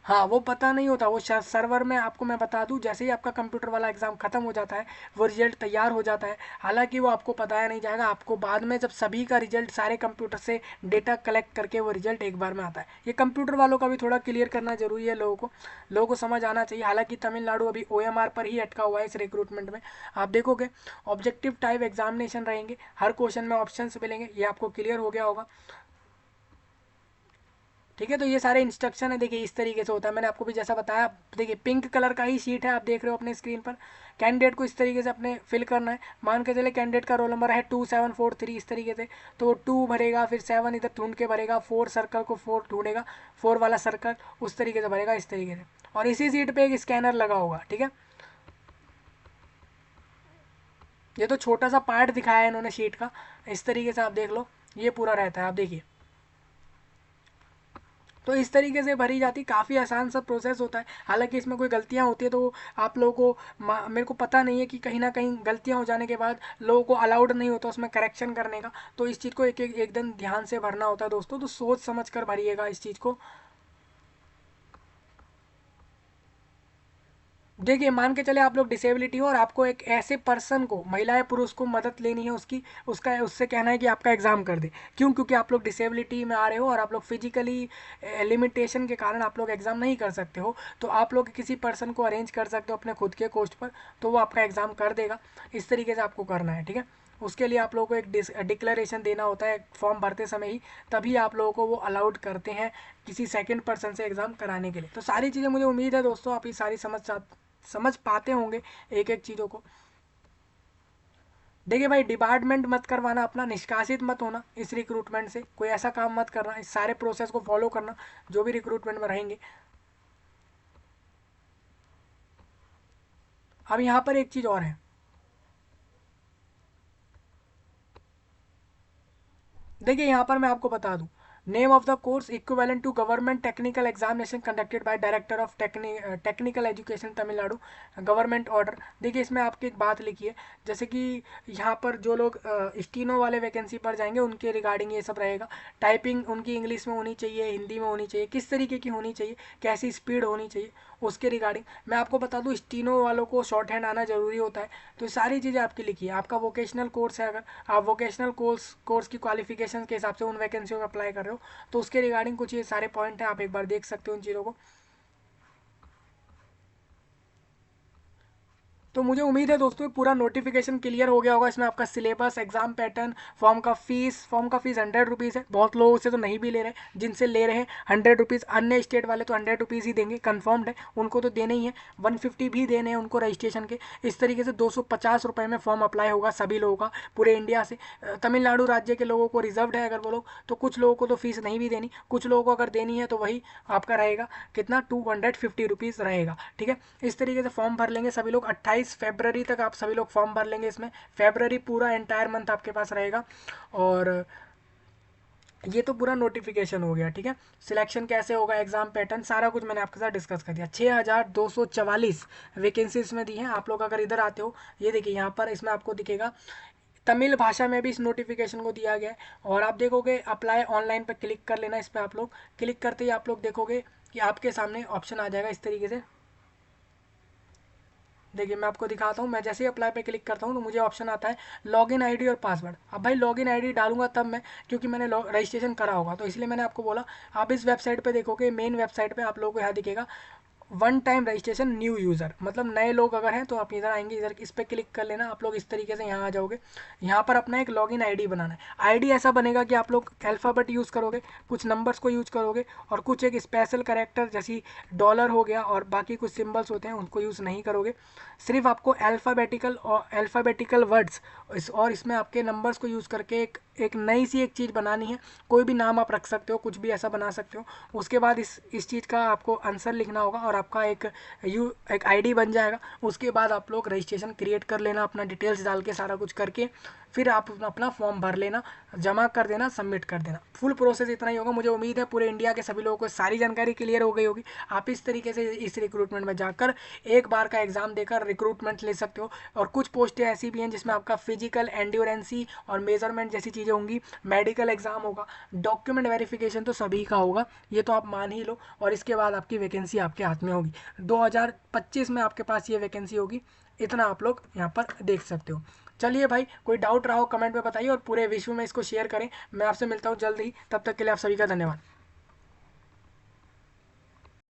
हाँ, वो पता नहीं होता, वो सर्वर में, आपको मैं बता दूं, जैसे ही आपका कंप्यूटर वाला एग्ज़ाम ख़त्म हो जाता है वो रिजल्ट तैयार हो जाता है, हालांकि वो आपको बताया नहीं जाएगा, आपको बाद में जब सभी का रिजल्ट सारे कंप्यूटर से डेटा कलेक्ट करके वो रिजल्ट एक बार में आता है। ये कंप्यूटर वालों का भी थोड़ा क्लियर करना जरूरी है, लोगों को समझ आना चाहिए। हालांकि तमिलनाडु अभी OMR पर ही अटका हुआ है इस रिक्रूटमेंट में। आप देखोगे ऑब्जेक्टिव टाइप एग्जामिनेशन रहेंगे, हर क्वेश्चन में ऑप्शन मिलेंगे, ये आपको क्लियर हो गया होगा। ठीक है, तो ये सारे इंस्ट्रक्शन है, देखिए इस तरीके से होता है, मैंने आपको भी जैसा बताया। देखिए पिंक कलर का ही शीट है, आप देख रहे हो अपने स्क्रीन पर। कैंडिडेट को इस तरीके से अपने फिल करना है, मान के चले कैंडिडेट का रोल नंबर है 2743 इस तरीके से, तो वो 2 भरेगा, फिर 7 इधर ढूंढ के भरेगा, 4 सर्कल को 4 ढूंढेगा, 4 वाला सर्कल उस तरीके से भरेगा इस तरीके से, और इसी सीट पे एक स्कैनर लगा होगा। ठीक है, ये तो छोटा सा पार्ट दिखाया है इन्होंने शीट का, इस तरीके से आप देख लो, ये पूरा रहता है, आप देखिए। तो इस तरीके से भरी जाती, काफ़ी आसान सा प्रोसेस होता है, हालांकि इसमें कोई गलतियां होती है तो आप लोगों को, मेरे को पता नहीं है कि कहीं ना कहीं गलतियां हो जाने के बाद लोगों को अलाउड नहीं होता उसमें करेक्शन करने का, तो इस चीज़ को एकदम ध्यान से भरना होता है दोस्तों, तो सोच समझ कर भरिएगा इस चीज़ को। देखिए मान के चले आप लोग डिसेबिलिटी हो और आपको एक ऐसे पर्सन को, महिला या पुरुष को मदद लेनी है उसकी, उसका उससे कहना है कि आपका एग्ज़ाम कर दे, क्यों, क्योंकि आप लोग डिसेबिलिटी में आ रहे हो और आप लोग फिजिकली लिमिटेशन के कारण आप लोग एग्ज़ाम नहीं कर सकते हो, तो आप लोग किसी पर्सन को अरेंज कर सकते हो अपने खुद के कोस्ट पर, तो वो आपका एग्ज़ाम कर देगा। इस तरीके से आपको करना है। ठीक है, उसके लिए आप लोगों को एक डिक्लेरेशन देना होता है फॉर्म भरते समय ही, तभी आप लोगों को वो अलाउड करते हैं किसी सेकंड पर्सन से एग्ज़ाम कराने के लिए। तो सारी चीज़ें, मुझे उम्मीद है दोस्तों आप ये सारी समझ पाते होंगे एक एक चीज़ों को। देखिए भाई, डिपार्टमेंट मत करवाना अपना, निष्कासित मत होना इस रिक्रूटमेंट से, कोई ऐसा काम मत करना, इस सारे प्रोसेस को फॉलो करना जो भी रिक्रूटमेंट में रहेंगे। अब यहाँ पर एक चीज़ और है, देखिए यहाँ पर मैं आपको बता दूं, name of the course equivalent to government technical examination conducted by director of technical education Tamil Nadu, government order. देखिए इसमें आपकी एक बात लिखी है, जैसे कि यहाँ पर जो लोग स्टीनो वाले वैकेंसी पर जाएंगे उनके रिगार्डिंग ये सब रहेगा, टाइपिंग उनकी इंग्लिश में होनी चाहिए, हिंदी में होनी चाहिए, किस तरीके की होनी चाहिए, कैसी स्पीड होनी चाहिए, उसके रिगार्डिंग मैं आपको बता दूं, स्टीनो वालों को शॉर्ट हैंड आना जरूरी होता है। तो सारी चीज़ें आपकी लिखी है, आपका वोकेशनल कोर्स है, अगर आप वोकेशनल कोर्स की क्वालिफिकेशन के हिसाब से उन वैकेंसियों में अप्लाई कर रहे हो, तो उसके रिगार्डिंग कुछ ये सारे पॉइंट हैं, आप एक बार देख सकते हो उन चीज़ों को। तो मुझे उम्मीद है दोस्तों पूरा नोटिफिकेशन क्लियर हो गया होगा, इसमें आपका सिलेबस, एग्जाम पैटर्न, फॉर्म का फीस 100 रुपीज़ है, बहुत लोगों से तो नहीं भी ले रहे, जिनसे ले रहे हैं 100 रुपीज़, अन्य स्टेट वाले तो 100 रुपीज़ ही देंगे, कन्फर्म्ड है, उनको तो देने ही है, 150 भी देने हैं उनको रजिस्ट्रेशन के। इस तरीके से 250 रुपये में फॉर्म अप्लाई होगा सभी लोगों का पूरे इंडिया से। तमिलनाडु राज्य के लोगों को रिजर्व्ड है अगर वो लोग, तो कुछ लोगों को तो फीस नहीं भी देनी, कुछ लोगों को अगर देनी है तो वही आपका रहेगा कितना, 250 रुपीज़ रहेगा। ठीक है, इस तरीके से फॉर्म भर लेंगे सभी लोग, 28 फरवरी तक आप सभी लोग फॉर्म भर लेंगे, इसमें फरवरी पूरा एंटायर मंथ आपके पास रहेगा। और ये तो पूरा नोटिफिकेशन हो गया। ठीक है, सिलेक्शन कैसे होगा, एग्जाम पैटर्न, सारा कुछ मैंने आपके साथ डिस्कस कर दिया। 6244 वैकेंसी इसमें दी हैं, आप लोग अगर इधर आते हो, ये देखिए यहाँ पर इसमें आपको दिखेगा तमिल भाषा में भी इस नोटिफिकेशन को दिया गया है, और आप देखोगे अप्लाई ऑनलाइन पर क्लिक कर लेना, इस पर आप लोग क्लिक करते ही आप लोग देखोगे कि आपके सामने ऑप्शन आ जाएगा इस तरीके से। देखिए मैं आपको दिखाता हूँ, मैं जैसे ही अप्लाई पे क्लिक करता हूँ तो मुझे ऑप्शन आता है लॉगिन आईडी और पासवर्ड। अब भाई लॉगिन आईडी डालूंगा तब मैं, क्योंकि मैंने रजिस्ट्रेशन करा होगा, तो इसलिए मैंने आपको बोला। आप इस वेबसाइट पे देखोगे, मेन वेबसाइट पे आप लोगों को यहाँ दिखेगा one time registration new user, मतलब नए लोग अगर हैं तो आप इधर आएंगे, इधर इस पर क्लिक कर लेना, आप लोग इस तरीके से यहाँ आ जाओगे। यहाँ पर अपना एक लॉगिन आईडी बनाना है। आईडी ऐसा बनेगा कि आप लोग अल्फ़ाबेट यूज़ करोगे, कुछ नंबर्स को यूज़ करोगे, और कुछ एक स्पेशल कैरेक्टर जैसी डॉलर हो गया और बाकी कुछ सिंबल्स होते हैं उनको यूज़ नहीं करोगे। सिर्फ आपको अल्फ़ाबेटिकल वर्ड्स और इसमें आपके नंबर्स को यूज़ करके एक नई सी एक चीज़ बनानी है। कोई भी नाम आप रख सकते हो, कुछ भी ऐसा बना सकते हो। उसके बाद इस चीज़ का आपको आंसर लिखना होगा और आपका एक आईडी बन जाएगा। उसके बाद आप लोग रजिस्ट्रेशन क्रिएट कर लेना, अपना डिटेल्स डाल के सारा कुछ करके, फिर आप अपना फॉर्म भर लेना, जमा कर देना, सबमिट कर देना। फुल प्रोसेस इतना ही होगा। मुझे उम्मीद है पूरे इंडिया के सभी लोगों को सारी जानकारी क्लियर हो गई होगी। आप इस तरीके से इस रिक्रूटमेंट में जाकर एक बार का एग्जाम देकर रिक्रूटमेंट ले सकते हो। और कुछ पोस्टें ऐसी भी हैं जिसमें आपका फिजिकल एंड्योरेंसी और मेजरमेंट जैसी चीज़ें होंगी, मेडिकल एग्जाम होगा, डॉक्यूमेंट वेरिफिकेशन तो सभी का होगा, ये तो आप मान ही लो। और इसके बाद आपकी वैकेंसी आपके हाथ में होगी। 2025 में आपके पास ये वैकेंसी होगी। इतना आप लोग यहाँ पर देख सकते हो। चलिए भाई, कोई डाउट रहा हो कमेंट में बताइए और पूरे विश्व में इसको शेयर करें। मैं आपसे मिलता हूँ जल्द ही, तब तक के लिए आप सभी का धन्यवाद।